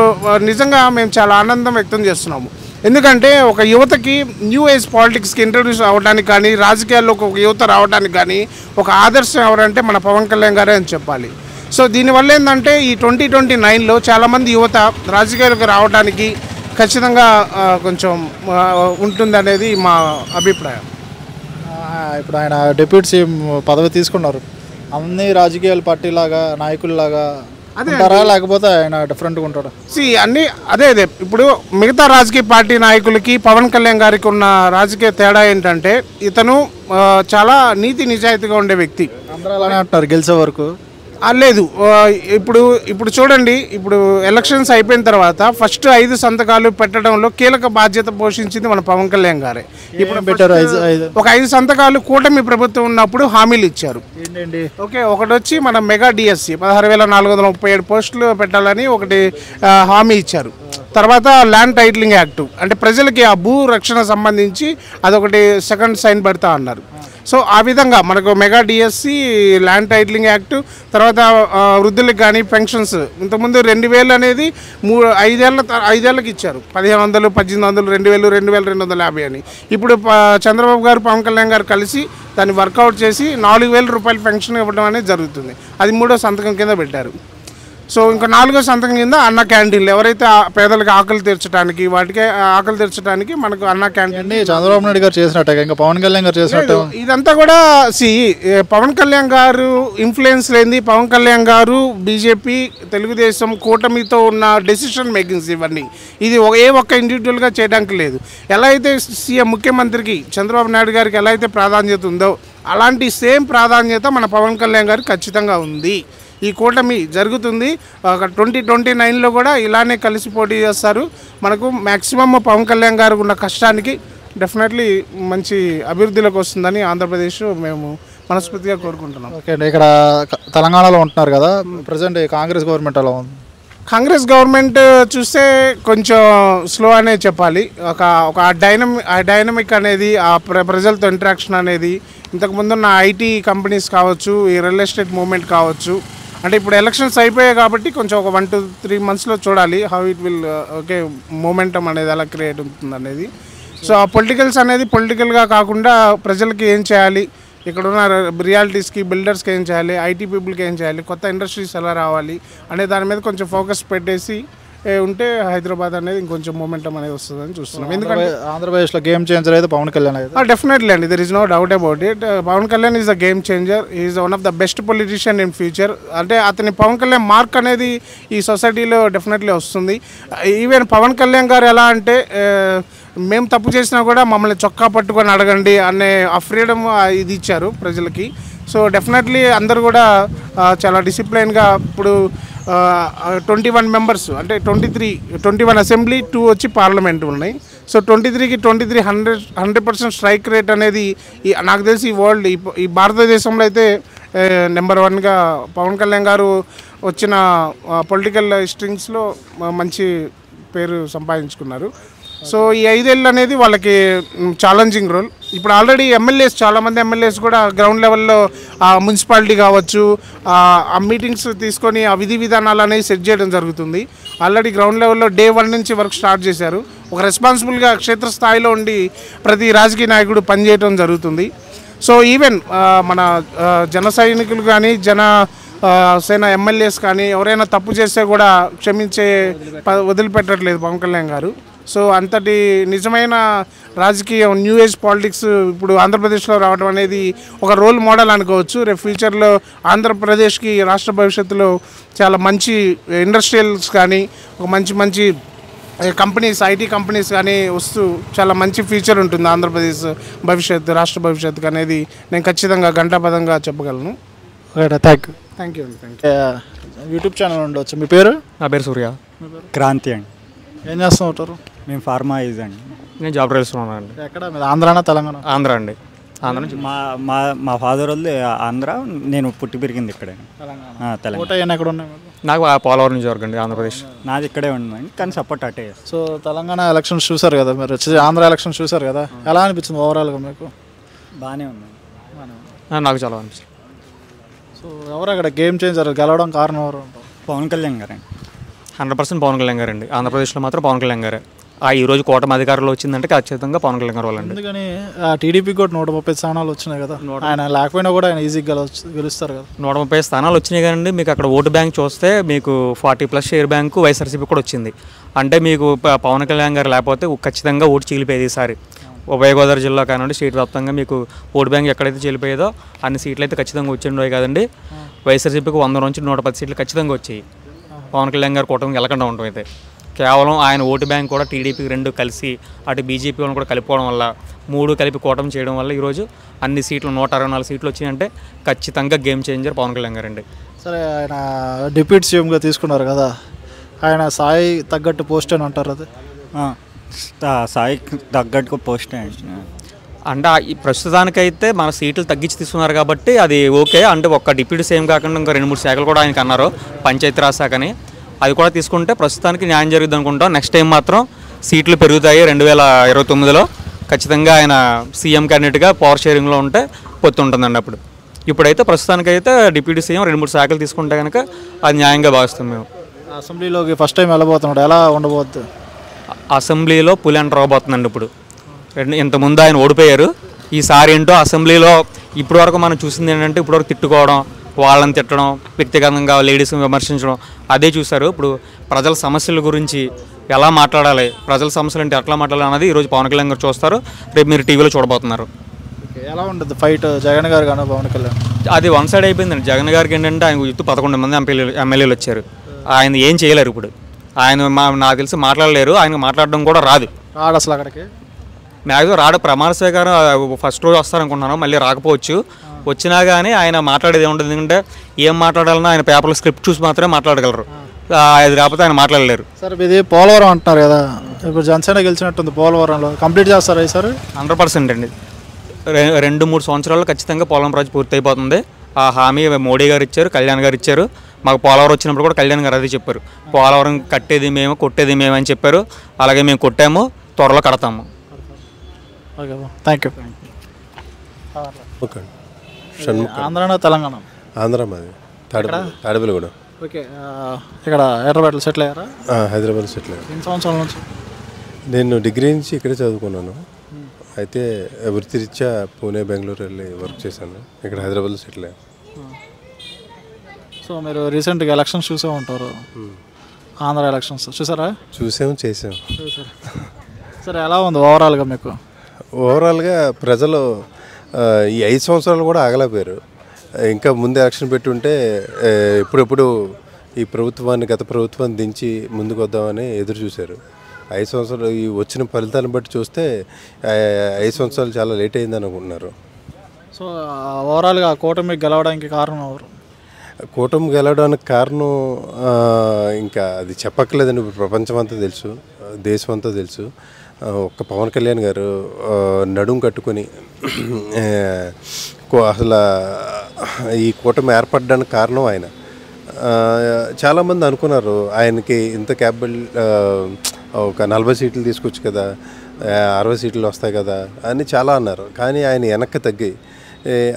నిజంగా మేము చాలా ఆనందం వ్యక్తం చేస్తున్నాము. ఎందుకంటే ఒక యువతకి న్యూ ఏజ్ పాలిటిక్స్కి ఇంట్రడ్యూస్ అవ్వడానికి కానీ, రాజకీయాల్లోకి ఒక యువత రావడానికి కానీ ఒక ఆదర్శం ఎవరంటే మన పవన్ కళ్యాణ్ గారే అని చెప్పాలి. సో దీనివల్ల ఏంటంటే ఈ 2029లో చాలామంది యువత రాజకీయాలకు రావడానికి ఖచ్చితంగా కొంచెం ఉంటుంది అనేది మా అభిప్రాయం. ఇప్పుడు ఆయన డిప్యూటీ సీఎం పదవి తీసుకున్నారు, అన్ని రాజకీయాల పార్టీలాగా నాయకుల్లాగా ఉంటారా లేకపోతే ఆయన డిఫరెంట్గా ఉంటాడు? అన్నీ అదే ఇప్పుడు మిగతా రాజకీయ పార్టీ నాయకులకి పవన్ కళ్యాణ్ గారికి ఉన్న రాజకీయ తేడా ఏంటంటే ఇతను చాలా నీతి నిజాయితీగా ఉండే వ్యక్తి. అందరూ అలానే అంటున్నారు గెలిచే వరకు. లేదు, ఇప్పుడు చూడండి, ఇప్పుడు ఎలక్షన్స్ అయిపోయిన తర్వాత ఫస్ట్ 5 సంతకాలు పెట్టడంలో కీలక బాధ్యత పోషించింది మన పవన్ కళ్యాణ్ గారే. ఇప్పుడు పెట్టారు ఒక 5 సంతకాలు కూటమి ప్రభుత్వం ఉన్నప్పుడు హామీలు ఇచ్చారు. ఒకటి వచ్చి మన మెగా డిఎస్సి 16,437 పోస్టులు పెట్టాలని ఒకటి హామీ ఇచ్చారు. తర్వాత ల్యాండ్ టైటిలింగ్ యాక్ట్, అంటే ప్రజలకి ఆ భూ రక్షణ సంబంధించి అదొకటి సెకండ్ సైన్ పెడతా అన్నారు. సో ఆ విధంగా మనకు mega DSC, land titling act, తర్వాత వృద్ధులకు కానీ పెన్షన్స్ ఇంతకుముందు 2,000 అనేది 5 ఏళ్ళకి ఇచ్చారు, 1,500, 1,800, 2,000, 2,250 అని. ఇప్పుడు చంద్రబాబు గారు పవన్ కళ్యాణ్ గారు కలిసి దాన్ని వర్కౌట్ చేసి 4,000 రూపాయల పెన్షన్ ఇవ్వడం అనేది జరుగుతుంది. అది 3వ సంతకం కింద పెట్టారు. సో ఇంకా 4వ సంతకం కింద అన్న క్యాంటీన్లు, ఎవరైతే పేదలకు ఆకలి తీర్చడానికి ఆకలి తీర్చడానికి మనకు అన్న క్యాంటీన్ చంద్రబాబు నాయుడు గారు చేసినట్టు ఇంకా పవన్ కళ్యాణ్ గారు చేసినట్టు ఇదంతా కూడా పవన్ కళ్యాణ్ గారు ఇన్ఫ్లుయెన్స్ లేని, పవన్ కళ్యాణ్ గారు బీజేపీ తెలుగుదేశం కూటమితో ఉన్న డెసిషన్ మేకింగ్స్ ఇవన్నీ ఇది ఒక్క ఇండివిజువల్గా చేయడానికి లేదు. ఎలా అయితే సీఎం ముఖ్యమంత్రికి చంద్రబాబు నాయుడు గారికి ఎలా అయితే ప్రాధాన్యత ఉందో అలాంటి సేమ్ ప్రాధాన్యత మన పవన్ కళ్యాణ్ గారికి ఖచ్చితంగా ఉంది. ఈ కూటమి జరుగుతుంది. 2029లో కూడా ఇలానే కలిసి పోటీ చేస్తారు. మనకు మ్యాక్సిమమ్ పవన్ కళ్యాణ్ గారు ఉన్న కష్టానికి డెఫినెట్లీ మంచి అభివృద్ధిలోకి వస్తుందని ఆంధ్రప్రదేశ్ మేము మనస్ఫూర్తిగా కోరుకుంటున్నాం. ఓకే అండి, ఇక్కడ తెలంగాణలో ఉంటున్నారు కదా, ప్రజెంట్ కాంగ్రెస్ గవర్నమెంట్ ఎలా ఉంది? కాంగ్రెస్ గవర్నమెంట్ చూస్తే కొంచెం స్లో అనే చెప్పాలి. ఒక డైనమిక్ అనేది ఆ ప్రజలతో ఇంటరాక్షన్ అనేది ఇంతకుముందున్న ఐటీ కంపెనీస్ కావచ్చు, ఈ రియల్ ఎస్టేట్ మూవ్మెంట్ కావచ్చు, అంటే ఇప్పుడు ఎలక్షన్స్ అయిపోయాయి కాబట్టి కొంచెం ఒక 1 to 3 monthsలో చూడాలి how it will okay momentum అనేది ఎలా క్రియేట్ అవుతుంది అనేది. సో ఆ పొలిటికల్స్ అనేది పొలిటికల్గా కాకుండా ప్రజలకి ఏం చేయాలి, ఇక్కడ ఉన్న రియాలిటీస్కి బిల్డర్స్కి ఏం చేయాలి, ఐటీ పీపుల్కి ఏం చేయాలి, కొత్త ఇండస్ట్రీస్ ఎలా రావాలి అనే దాని మీద కొంచెం ఫోకస్ పెట్టేసి ఉంటే హైదరాబాద్ అనేది ఇంకొంచెం మూమెంటం అనేది వస్తుందని చూస్తున్నాం. ఎందుకంటే ఆంధ్రప్రదేశ్లో గేమ్ చేంజర్ అయితే పవన్ కళ్యాణ్ అయితే డెఫినెట్లీ అండి, there is no doubt about it. Pawan Kalyan is a game changer, is one of the best politician in future. అంటే అతని పవన్ కళ్యాణ్ మార్క్ అనేది ఈ సొసైటీలో డెఫినెట్లీ వస్తుంది. ఈవెన్ పవన్ కళ్యాణ్ గారు ఎలా అంటే మేము తప్పు చేసినా కూడా మమ్మల్ని చొక్కా పట్టుకొని అడగండి అనే ఆ ఫ్రీడమ్ ఇది ఇచ్చారు ప్రజలకి. సో డెఫినెట్లీ అందరూ కూడా చాలా డిసిప్లైన్గా ఇప్పుడు 21 మెంబర్స్ అంటే 21 అసెంబ్లీ 2 వచ్చి పార్లమెంట్ ఉన్నాయి. సో 23కి 23 100% స్ట్రైక్ రేట్ అనేది నాకు తెలిసి ఈ వరల్డ్ ఈ భారతదేశంలో అయితే నెంబర్ 1గా పవన్ కళ్యాణ్ గారు వచ్చిన పొలిటికల్ స్ట్రింగ్స్లో మంచి పేరు సంపాదించుకున్నారు. సో ఈ 5 ఏళ్ళు అనేది వాళ్ళకి ఛాలెంజింగ్ రోల్. ఇప్పుడు ఆల్రెడీ ఎమ్మెల్యేస్ చాలామంది ఎమ్మెల్యేస్ కూడా గ్రౌండ్ లెవెల్లో మున్సిపాలిటీ కావచ్చు ఆ మీటింగ్స్ తీసుకొని ఆ విధి విధానాలు అనేవి సెట్ చేయడం జరుగుతుంది. ఆల్రెడీ గ్రౌండ్ లెవెల్లో డే 1 నుంచి వర్క్ స్టార్ట్ చేశారు. ఒక రెస్పాన్సిబుల్గా క్షేత్రస్థాయిలో ఉండి ప్రతి రాజకీయ నాయకుడు పనిచేయడం జరుగుతుంది. సో ఈవెన్ మన జన సైనికులు కానీ సేన ఎమ్మెల్యేస్ కానీ ఎవరైనా తప్పు చేస్తే కూడా క్షమించే వదిలిపెట్టట్లేదు పవన్ కళ్యాణ్ గారు. సో అంతటి నిజమైన రాజకీయం న్యూ ఏజ్ పాలిటిక్స్ ఇప్పుడు ఆంధ్రప్రదేశ్లో రావడం అనేది ఒక రోల్ మోడల్ అనుకోవచ్చు. రేపు ఫ్యూచర్లో ఆంధ్రప్రదేశ్కి రాష్ట్ర భవిష్యత్తులో చాలా మంచి ఇండస్ట్రియల్స్ కానీ ఒక మంచి కంపెనీస్ ఐటీ కంపెనీస్ కానీ వస్తూ చాలా మంచి ఫ్యూచర్ ఉంటుంది ఆంధ్రప్రదేశ్ రాష్ట్ర భవిష్యత్తుకు అనేది నేను ఖచ్చితంగా ఘంటాపదంగా చెప్పగలను. థ్యాంక్ యూ అండి. యూట్యూబ్ ఛానల్ ఉండవచ్చు. మీ పేరు? నా పేరు సూర్య. క్రాంతి అండి. ఏం చేస్తూ ఉంటారు? మేము ఫార్మా యూజ్ అండి. నేను జాబ్ చేస్తున్నాను అండి. ఎక్కడ మీరు? ఆంధ్రానా తెలంగాణ? ఆంధ్ర అండి. ఆంధ్ర నుంచి మా ఫాదర్ వాళ్ళు ఆంధ్ర, నేను పుట్టి పెరిగింది ఇక్కడే తెలంగాణ. ఎక్కడ ఉన్నాయి? నాకు పోలవరం నుంచి వరకు అండి ఆంధ్రప్రదేశ్. నాది ఇక్కడే ఉందండి కానీ సపోర్ట్ అటే. సో తెలంగాణ ఎలక్షన్స్ చూసారు కదా మీరు, వచ్చి ఆంధ్ర ఎలక్షన్స్ చూసారు కదా, ఎలా అనిపించింది ఓవరాల్గా మీకు? బాగానే ఉంది. నాకు చాలా అనిపిస్తుంది. సో ఎవరు అక్కడ గేమ్ చేంజర్ గెలవడం కారణం ఎవరు? పవన్ కళ్యాణ్ గారండి. 100% పవన్ కళ్యాణ్ గారండి. ఆంధ్రప్రదేశ్లో మాత్రం పవన్ కళ్యాణ్ గారే. ఈరోజు కూటమి అధికారంలో వచ్చిందంటే ఖచ్చితంగా పవన్ కళ్యాణ్ గారు వాళ్ళండి. ఎందుకని టీడీపీ కూడా 130 స్థానాలు వచ్చినాయి కదా, ఆయన లేకపోయినా కూడా ఆయన ఈజీగా గెలుస్తారు కదా. 130 స్థానాలు వచ్చినాయి కదండి. మీకు అక్కడ ఓటు బ్యాంక్ చూస్తే మీకు 40+ షేర్ బ్యాంకు వైఎస్ఆర్సీపీ కూడా వచ్చింది. అంటే మీకు పవన్ కళ్యాణ్ గారు లేకపోతే ఖచ్చితంగా ఓటు చీలిపోయేది ఈసారి. ఉభయ గోదావరి జిల్లా కానివ్వండి స్టేట్ వ్యాప్తంగా మీకు ఓటు బ్యాంక్ ఎక్కడైతే చీలిపోయేదో అన్ని సీట్లు అయితే ఖచ్చితంగా వచ్చిండేవి కదండి. వైఎస్ఆర్సీపీకి 100 నుంచి 110 సీట్లు ఖచ్చితంగా వచ్చాయి. పవన్ కళ్యాణ్ గారు కూటమికి వెళ్ళకుండా ఉండటం అయితే కేవలం ఆయన ఓటు బ్యాంక్ కూడా టీడీపీకి 2 కలిసి అటు బీజేపీ వాళ్ళని కూడా కలుపుకోవడం వల్ల 3 కలిపి కూటమి చేయడం వల్ల ఈరోజు అన్ని సీట్లు 164 సీట్లు వచ్చినాయంటే ఖచ్చితంగా గేమ్ చేంజర్ పవన్ కళ్యాణ్ గారు అండి. సరే, ఆయన డిప్యూటీ సీఎంగా తీసుకున్నారు కదా, ఆయన సాయి తగ్గట్టు పోస్ట్ అని అంటారు. అది సాయి తగ్గట్టు పోస్ట్ అంటే ఈ ప్రస్తుతానికైతే మన సీట్లు తగ్గించి తీసుకున్నారు కాబట్టి అది ఓకే. అంటే ఒక్క డిప్యూటీ సీఎం కాకుండా ఇంకా 2-3 శాఖలు కూడా ఆయనకు అన్నారు, పంచాయతీరాజ్ శాఖని. అది కూడా తీసుకుంటే ప్రస్తుతానికి న్యాయం జరుగుతుంది అనుకుంటాం. నెక్స్ట్ టైం మాత్రం సీట్లు పెరుగుతాయి. 2029లో ఖచ్చితంగా ఆయన సీఎం క్యాండిడేట్గా పవర్ షేరింగ్లో ఉంటే పొత్తు ఉంటుందండి. ఇప్పుడైతే ప్రస్తుతానికైతే డిప్యూటీ సీఎం 2-3 శాఖలు తీసుకుంటే కనుక అది న్యాయంగా భావిస్తాం మేము. అసెంబ్లీలోకి ఫస్ట్ టైం వెళ్ళబోతున్నాడు, ఎలా ఉండబోద్దు? అసెంబ్లీలో పులి అంట రాబోతుందండి. ఇప్పుడు ఇంతకుముందు ఆయన ఓడిపోయారు. ఈసారి ఏంటో అసెంబ్లీలో ఇప్పటి వరకు మనం చూసింది ఏంటంటే ఇప్పటివరకు తిట్టుకోవడం, వాళ్ళని తిట్టడం, వ్యక్తిగతంగా లేడీస్ని విమర్శించడం అదే చూశారు. ఇప్పుడు ప్రజల సమస్యల గురించి ఎలా మాట్లాడాలి, ప్రజల సమస్యలు అంటే ఎట్లా మాట్లాడాలి అన్నది ఈరోజు పవన్ కళ్యాణ్ గారు చూస్తారు. రేపు మీరు టీవీలో చూడబోతున్నారు. ఎలా ఉంటుంది ఫైట్ జగన్ గారు కానీ పవన్ కళ్యాణ్? అది 1 సైడ్ అయిపోయిందండి. జగన్ గారికి ఏంటంటే ఆయన 11 మంది ఎమ్మెల్యేలు వచ్చారు. ఆయన ఏం చేయలేరు. ఇప్పుడు ఆయన నాకు తెలిసి మాట్లాడలేరు. ఆయన మాట్లాడడం కూడా రాదు. అసలు అక్కడికి మ్యాక్సిమం రాడు. ప్రమాణ స్వీకారం ఫస్ట్ రోజు వస్తారనుకుంటున్నాను, మళ్ళీ రాకపోవచ్చు. వచ్చినా కానీ ఆయన మాట్లాడేది ఏముంటుంది, ఎందుకంటే ఏం మాట్లాడాలన్నా ఆయన పేపర్లో స్క్రిప్ట్ చూసి మాత్రమే మాట్లాడగలరు. అది రాకపోతే ఆయన మాట్లాడలేరు. సార్ ఇది పోలవరం అంటున్నారు కదా, ఇప్పుడు జనసేన గెలిచినట్టుంది పోలవరంలో, కంప్లీట్ చేస్తారా ఈసారి? 100% అండి. 2-3 సంవత్సరాల్లో ఖచ్చితంగా పోలవరం ప్రాజెక్ట్ పూర్తి అయిపోతుంది. ఆ హామీ మోడీ గారు ఇచ్చారు, కళ్యాణ్ గారు ఇచ్చారు. మాకు పోలవరం వచ్చినప్పుడు కూడా కళ్యాణ్ గారు అదే చెప్పారు, పోలవరం కట్టేది మేము, కొట్టేది మేము అని చెప్పారు. అలాగే మేము కొట్టాము, త్వరలో కడతాము. Okay, thank you. ఆంధ్రానా తెలంగాణ? ఆంధ్ర మాది, తాడేపల్లిగూడ. ఓకే, ఇక్కడ హైదరాబాద్లో సెటిల్ అయ్యారా? హైదరాబాద్ సెటిల్ అయ్యారు. ఎన్ని సంవత్సరాల నుంచి? నేను డిగ్రీ నుంచి ఇక్కడే చదువుకున్నాను. అయితే వృత్తిరీత్యా పూణే, బెంగళూరు వెళ్ళి వర్క్ చేశాను. ఇక్కడ హైదరాబాద్లో సెటిల్ అయ్యాను. సో మీరు రీసెంట్గా ఎలక్షన్స్ చూసే ఉంటారు, ఆంధ్ర ఎలక్షన్స్ చూసారా? చూసాము, చేసాము. సరే, ఎలా ఉంది ఓవరాల్గా మీకు? ఓవరాల్గా ప్రజలు ఈ 5 సంవత్సరాలు కూడా ఆగలేకపోయారు. ఇంకా ముందు ఎలక్షన్ పెట్టుంటే ఎప్పుడెప్పుడు ఈ ప్రభుత్వాన్ని, గత ప్రభుత్వాన్ని దించి ముందుకు వద్దామని ఎదురు చూశారు. 5 సంవత్సరాలు ఈ వచ్చిన ఫలితాలను బట్టి చూస్తే 5 సంవత్సరాలు చాలా లేట్ అయిందని అనుకుంటున్నారు. సో ఓవరాల్గా కూటమి గెలవడానికి కారణం ఎవరు? కూటమి గెలవడానికి కారణం ఇంకా అది చెప్పక్కర్లేదని ప్రపంచం అంతా తెలుసు, దేశం అంతా తెలుసు. ఒక్క పవన్ కళ్యాణ్ గారు నడుం కట్టుకొని అసలు ఈ కూటమి ఏర్పడడానికి కారణం ఆయన. చాలామంది అనుకున్నారు ఆయనకి ఇంత క్యాబిల్ ఒక 40 సీట్లు తీసుకొచ్చు కదా, 60 సీట్లు వస్తాయి కదా అని చాలా అన్నారు. కానీ ఆయన వెనక్కి తగ్గి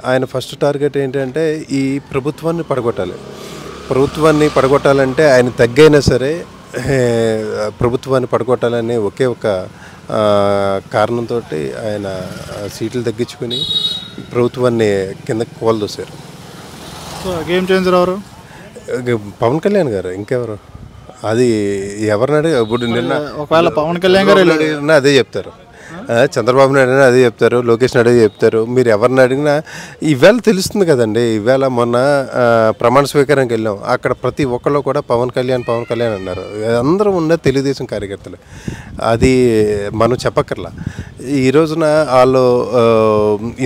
ఆయన ఫస్ట్ టార్గెట్ ఏంటంటే ఈ ప్రభుత్వాన్ని పడగొట్టాలి. ప్రభుత్వాన్ని పడగొట్టాలంటే ఆయన తగ్గైనా సరే ప్రభుత్వాన్ని పడగొట్టాలనే ఒకే ఒక కారణంతో ఆయన సీట్లు తగ్గించుకొని ప్రభుత్వాన్ని కిందకి కోల్దోశారు. సో గేమ్ చేంజర్ ఎవరు? పవన్ కళ్యాణ్ గారు, ఇంకెవరు? అది ఎవరిని అడిగి ఇప్పుడు నిన్న ఒకవేళ పవన్ కళ్యాణ్ గారు అడిగినా అదే చెప్తారు, చంద్రబాబు నాయుడు అదే చెప్తారు, లోకేష్ నాయుడు అదే చెప్తారు. మీరు ఎవరిని అడిగినా ఈవేళ తెలుస్తుంది కదండి. ఈవేళ మొన్న ప్రమాణ స్వీకారానికి వెళ్ళాం, అక్కడ ప్రతి ఒక్కళ్ళు కూడా పవన్ కళ్యాణ్ అన్నారు. అందరూ ఉన్న తెలుగుదేశం కార్యకర్తలు. అది మనం చెప్పక్కర్లా. ఈ రోజున వాళ్ళు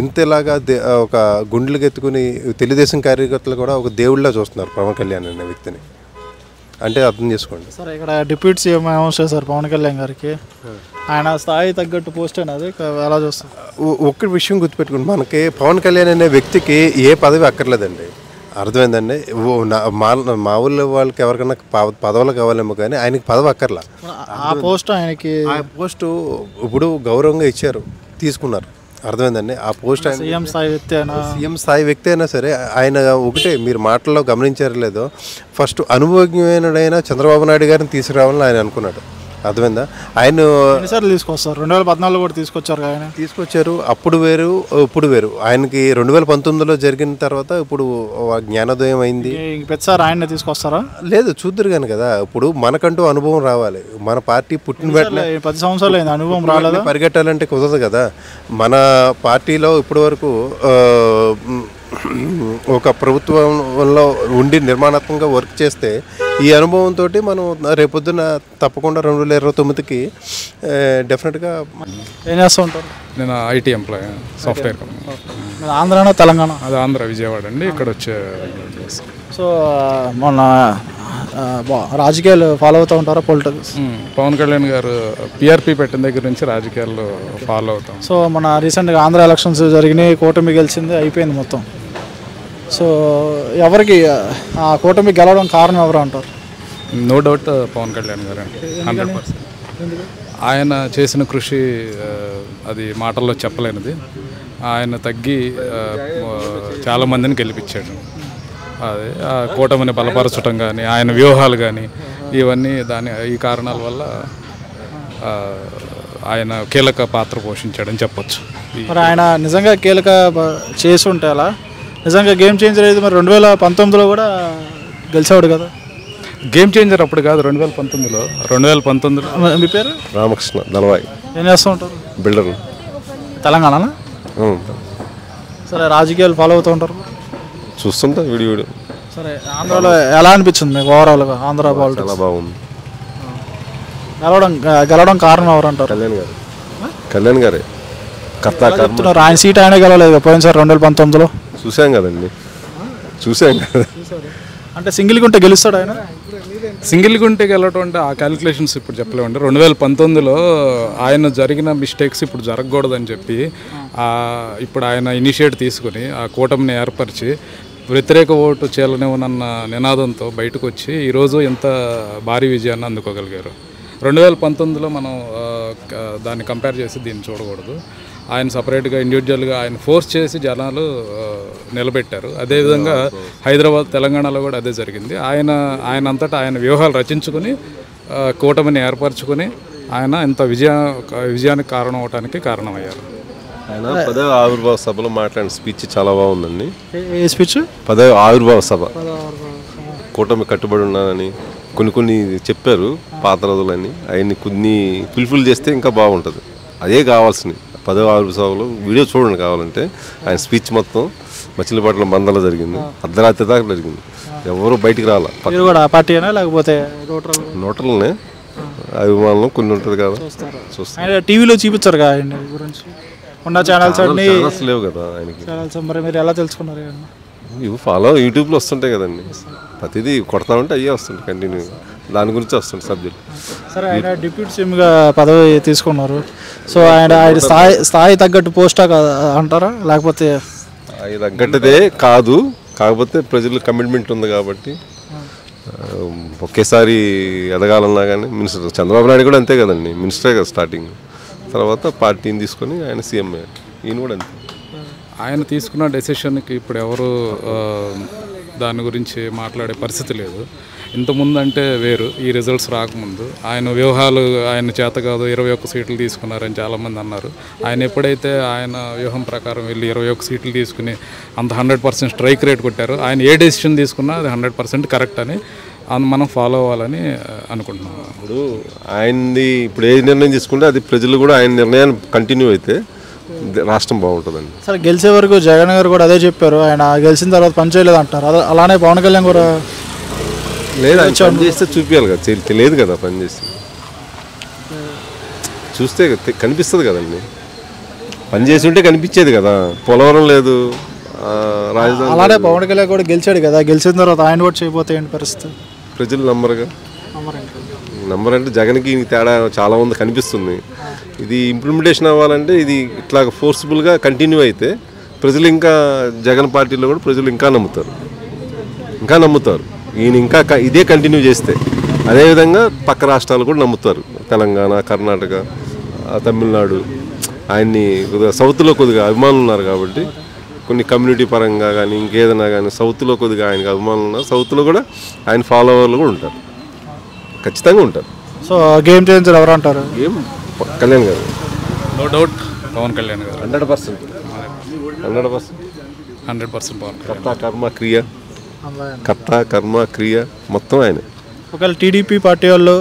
ఇంతలాగా ఒక గుండెలకు ఎత్తుకుని తెలుగుదేశం కార్యకర్తలు కూడా ఒక దేవుళ్ళ చూస్తున్నారు పవన్ కళ్యాణ్ అనే వ్యక్తిని. అంటే అర్థం చేసుకోండి. సరే, ఇక్కడ డిప్యూటీ సీఎం అనౌన్స్ చేశారు పవన్ కళ్యాణ్ గారికి. ఆయన స్థాయి తగ్గట్టు పోస్ట్ అనేది ఎలా చూస్తారు? ఒక్క విషయం గుర్తుపెట్టుకోండి, మనకి పవన్ కళ్యాణ్ అనే వ్యక్తికి ఏ పదవి అక్కర్లేదండి. అర్థమైందండి. మా ఊళ్ళో వాళ్ళకి ఎవరికైనా పదవులు కావాలేమో కానీ ఆయనకి పదవి అక్కర్లా. ఆ పోస్ట్ ఆయనకి, ఆ పోస్టు ఇప్పుడు గౌరవంగా ఇచ్చారు, తీసుకున్నారు. అర్థమైందండి. ఆ పోస్ట్ సీఎం స్థాయి వ్యక్తి అయినా సరే ఆయన ఒకటే మీరు మాటల్లో గమనించారో లేదో, ఫస్ట్ అనుభవజ్ఞమైనడైన చంద్రబాబు నాయుడు గారిని తీసుకురావాలని ఆయన అనుకున్నాడు. అర్థమైందా? ఆయన ఎన్నిసార్లు తీసుకొస్తారు? 2014 కూడా తీసుకొచ్చారు. ఆయన తీసుకొచ్చారు. అప్పుడు వేరు, ఇప్పుడు వేరు. ఆయనకి 2019లో జరిగిన తర్వాత ఇప్పుడు జ్ఞానోదయం అయింది. ప్రతిసారి ఆయన్ని తీసుకొస్తారా? లేదు, చూద్దరు కానీ కదా. ఇప్పుడు మనకంటూ అనుభవం రావాలి. మన పార్టీ పుట్టిన వెంటనే 10 సంవత్సరాలు అయింది, అనుభవం రాలేదు. పరిగెట్టాలంటే కుదరదు కదా. మన పార్టీలో ఇప్పటి వరకు ఒక ప్రభుత్వంలో ఉండి నిర్మాణాత్మకంగా వర్క్ చేస్తే ఈ అనుభవంతో మనం రేపొద్దున తప్పకుండా 2029కి డెఫినెట్గా. ఏం చేస్తూ ఉంటారు? నేను ఐటీ ఎంప్లాయీ, సాఫ్ట్వేర్ కంపెనీ. ఆంధ్రానా తెలంగాణ? అది ఆంధ్ర, విజయవాడ అండి. ఇక్కడ వచ్చే. సో మొన్న రాజకీయాలు ఫాలో అవుతూ ఉంటారా? పొలిటిక్స్ పవన్ కళ్యాణ్ గారు పిఆర్పి పెట్టిన దగ్గర నుంచి రాజకీయాల్లో ఫాలో అవుతాం. సో మన రీసెంట్గా ఆంధ్ర ఎలక్షన్స్ జరిగినాయి, కూటమి గెలిచింది, అయిపోయింది మొత్తం. సో ఎవరికి ఆ కూటమి గెలవడం కారణం ఎవరు అంటారు? నో డౌట్ పవన్ కళ్యాణ్ గారు అండి, 100%. ఆయన చేసిన కృషి అది మాటల్లో చెప్పలేనిది. ఆయన తగ్గి చాలామందిని గెలిపించాడు. అదే ఆ కూటమిని బలపరచడం కానీ, ఆయన వ్యూహాలు కానీ, ఇవన్నీ ఈ కారణాల వల్ల ఆయన కీలక పాత్ర పోషించాడని చెప్పొచ్చు. మరి ఆయన నిజంగా కీలక చేసి ఉంటే అలా నిజంగా గేమ్ చేంజర్ అయితే మరి 2019లో కూడా గెలిచాడు కదా. గేమ్ చేంజర్ అప్పుడు కాదు, 2019లో. మీ పేరు? రామకృష్ణ దళవాయి. ఏం చేస్తూ ఉంటారు? బిల్డర్. తెలంగాణనా? సరే, రాజకీయాలు ఫాలో అవుతూ ఉంటారు? చూస్తుంటా వీడియో. సరే, ఆంధ్రాలో ఎలా అనిపించింది మీకు ఓవరాల్గా? ఆంధ్ర పాలిటిక్స్ చాలా బాగుంది. గెలవడం కారణం ఎవరు అంటారు? కళ్యాణ్ గారే చెప్తున్నారు. ఆయన సీట్ ఆయనే గెలవలేదు పోయినసారి 2019లో. చూసాం కదండి, చూసాం కదా. అంటే సింగిల్గా ఉంటే గెలుస్తాడు ఆయన? సింగిల్గా ఉంటే గెలవటం అంటే ఆ క్యాలిక్యులేషన్స్ ఇప్పుడు చెప్పలేమండి. 2019లో ఆయన జరిగిన మిస్టేక్స్ ఇప్పుడు జరగకూడదని చెప్పి ఇప్పుడు ఆయన ఇనిషియేట్ తీసుకుని ఆ కూటమిని ఏర్పరిచి వ్యతిరేక ఓటు చీలనివ్వనన్న నినాదంతో బయటకు వచ్చి ఈరోజు ఇంత భారీ విజయాన్ని అందుకోగలిగారు. 2019లో మనం దాన్ని కంపేర్ చేసి దీన్ని చూడకూడదు. ఆయన సపరేట్గా ఇండివిజువల్గా ఆయన ఫోర్స్ చేసి జనాలు నిలబెట్టారు. అదేవిధంగా హైదరాబాద్ తెలంగాణలో కూడా అదే జరిగింది. ఆయన అంతటా ఆయన వ్యూహాలు రచించుకొని కూటమిని ఏర్పరచుకొని ఆయన ఇంత విజయానికి కారణం అవడానికి కారణమయ్యారు. ఆయన 10వ ఆవిర్భావ సభలో మాట్లాడిన స్పీచ్ చాలా బాగుందండి. ఏ స్పీచ్? 10వ ఆవిర్భావ సభ. కూటమి కట్టుబడి ఉన్నానని కొన్ని చెప్పారు పాత రోజులని. ఆయన్ని కొన్ని ఫుల్ఫిల్ చేస్తే ఇంకా బాగుంటుంది. అదే కావాల్సింది. 10వ ఆవిర్భావ సభలో వీడియో చూడండి కావాలంటే. ఆయన స్పీచ్ మొత్తం మచిలీపట్నం బందలో జరిగింది. అర్ధరాత్రి దాకా జరిగింది. ఎవరు బయటికి రాలా. పార్టీనా లేకపోతే నోటర్లనే అభిమానులు కొన్ని ఉంటుంది కదా చూస్తారు. టీవీలో చూపించారు కదా ఆయన గురించి ఉన్న ఛానల్స్ అన్ని లేవు కదా ఆయనకి. మరి మీరు ఎలా తెలుసుకున్నారు? ఇవి ఫాలో యూట్యూబ్లో వస్తుంటాయి కదండి. ప్రతిదీ కొడతా ఉంటే అయ్యే వస్తుంటాయి కంటిన్యూ. దాని గురించి వస్తుంది సబ్జెక్ట్. సరే, ఆయన డిప్యూటీ సీఎంగా పదవి తీసుకున్నారు. సో ఆయన స్థాయి తగ్గట్టు పోస్టా అంటారా లేకపోతే? స్థాయి తగ్గట్టుదే కాదు, కాకపోతే ప్రజలు కమిట్మెంట్ ఉంది కాబట్టి ఒకేసారి ఎదగాలన్నా కానీ మినిస్టర్ చంద్రబాబు నాయుడు కూడా అంతే కదండి. మినిస్టరే కదా స్టార్టింగ్. తర్వాత పార్టీని తీసుకొని ఆయన సీఎం అయ్యారు. ఈయన కూడా అంతే. ఆయన తీసుకున్న డెసిషన్కి ఇప్పుడు ఎవరు దాని గురించి మాట్లాడే పరిస్థితి లేదు. ఇంతకుముందు అంటే వేరు, ఈ రిజల్ట్స్ రాకముందు ఆయన వ్యూహాలు ఆయన చేత కాదు 21 సీట్లు తీసుకున్నారని చాలామంది అన్నారు. ఆయన ఎప్పుడైతే ఆయన వ్యూహం ప్రకారం వెళ్ళి 21 సీట్లు తీసుకుని అంత 100% స్ట్రైక్ రేట్ కొట్టారు. ఆయన ఏ డెసిషన్ తీసుకున్నా అది 100% కరెక్ట్ అని మనం ఫాలో అవ్వాలని అనుకుంటున్నాం. ఇప్పుడు ఆయనది ఇప్పుడు ఏ నిర్ణయం తీసుకుంటే అది ప్రజలు కూడా ఆయన నిర్ణయాన్ని కంటిన్యూ అయితే రాష్ట్రం బాగుంటుందండి. సరే, గెలిచే వరకు జగన్ గారు కూడా అదే చెప్పారు. ఆయన గెలిచిన తర్వాత పని చేయలేదు అంటారు. అలానే పవన్ కళ్యాణ్ కూడా లేదు, పని చేస్తే చూపించాలి కదా. తెలియదు కదా పని చేసి చూస్తే కనిపిస్తుంది కదండి. పని చేసి ఉంటే కనిపించేది కదా. పోలవరం లేదు, రాజధాని. అలానే పవన్ కళ్యాణ్ కూడా గెలిచాడు కదా. గెలిచిన తర్వాత ఆయన కూడా చేయకపోతే ఏంటి పరిస్థితి? ప్రజలు నమ్మరుగా. నమ్మరంటే జగన్కి తేడా చాలా మంది కనిపిస్తుంది. ఇది ఇంప్లిమెంటేషన్ అవ్వాలంటే ఇది ఇట్లా ఫోర్స్ఫుల్గా కంటిన్యూ అయితే ప్రజలు ఇంకా జగన్ పార్టీలో కూడా ప్రజలు ఇంకా నమ్ముతారు. ఈయన ఇంకా ఇదే కంటిన్యూ చేస్తే అదేవిధంగా పక్క రాష్ట్రాలు కూడా నమ్ముతారు. తెలంగాణ, కర్ణాటక, తమిళనాడు. ఆయన్ని కొద్దిగా సౌత్లో కొద్దిగా అభిమానులు ఉన్నారు కాబట్టి కొన్ని కమ్యూనిటీ పరంగా కానీ ఇంకేదైనా కానీ సౌత్లో కొద్దిగా ఆయనకి అభిమానులు ఉన్నారు. సౌత్లో కూడా ఆయన ఫాలోవర్లు కూడా ఉంటారు, ఖచ్చితంగా ఉంటారు. సో గేమ్ చేంజర్ ఎవరు అంటారు? గేమ్ కళ్యాణ్ గారు, నో డౌట్. పవన్ కళ్యాణ్ గారు 100% 100% పవన్ కర్త కర్మ క్రియ మొత్తం ఆయన. ఒకవేళ టీడీపీ పార్టీ వాళ్ళు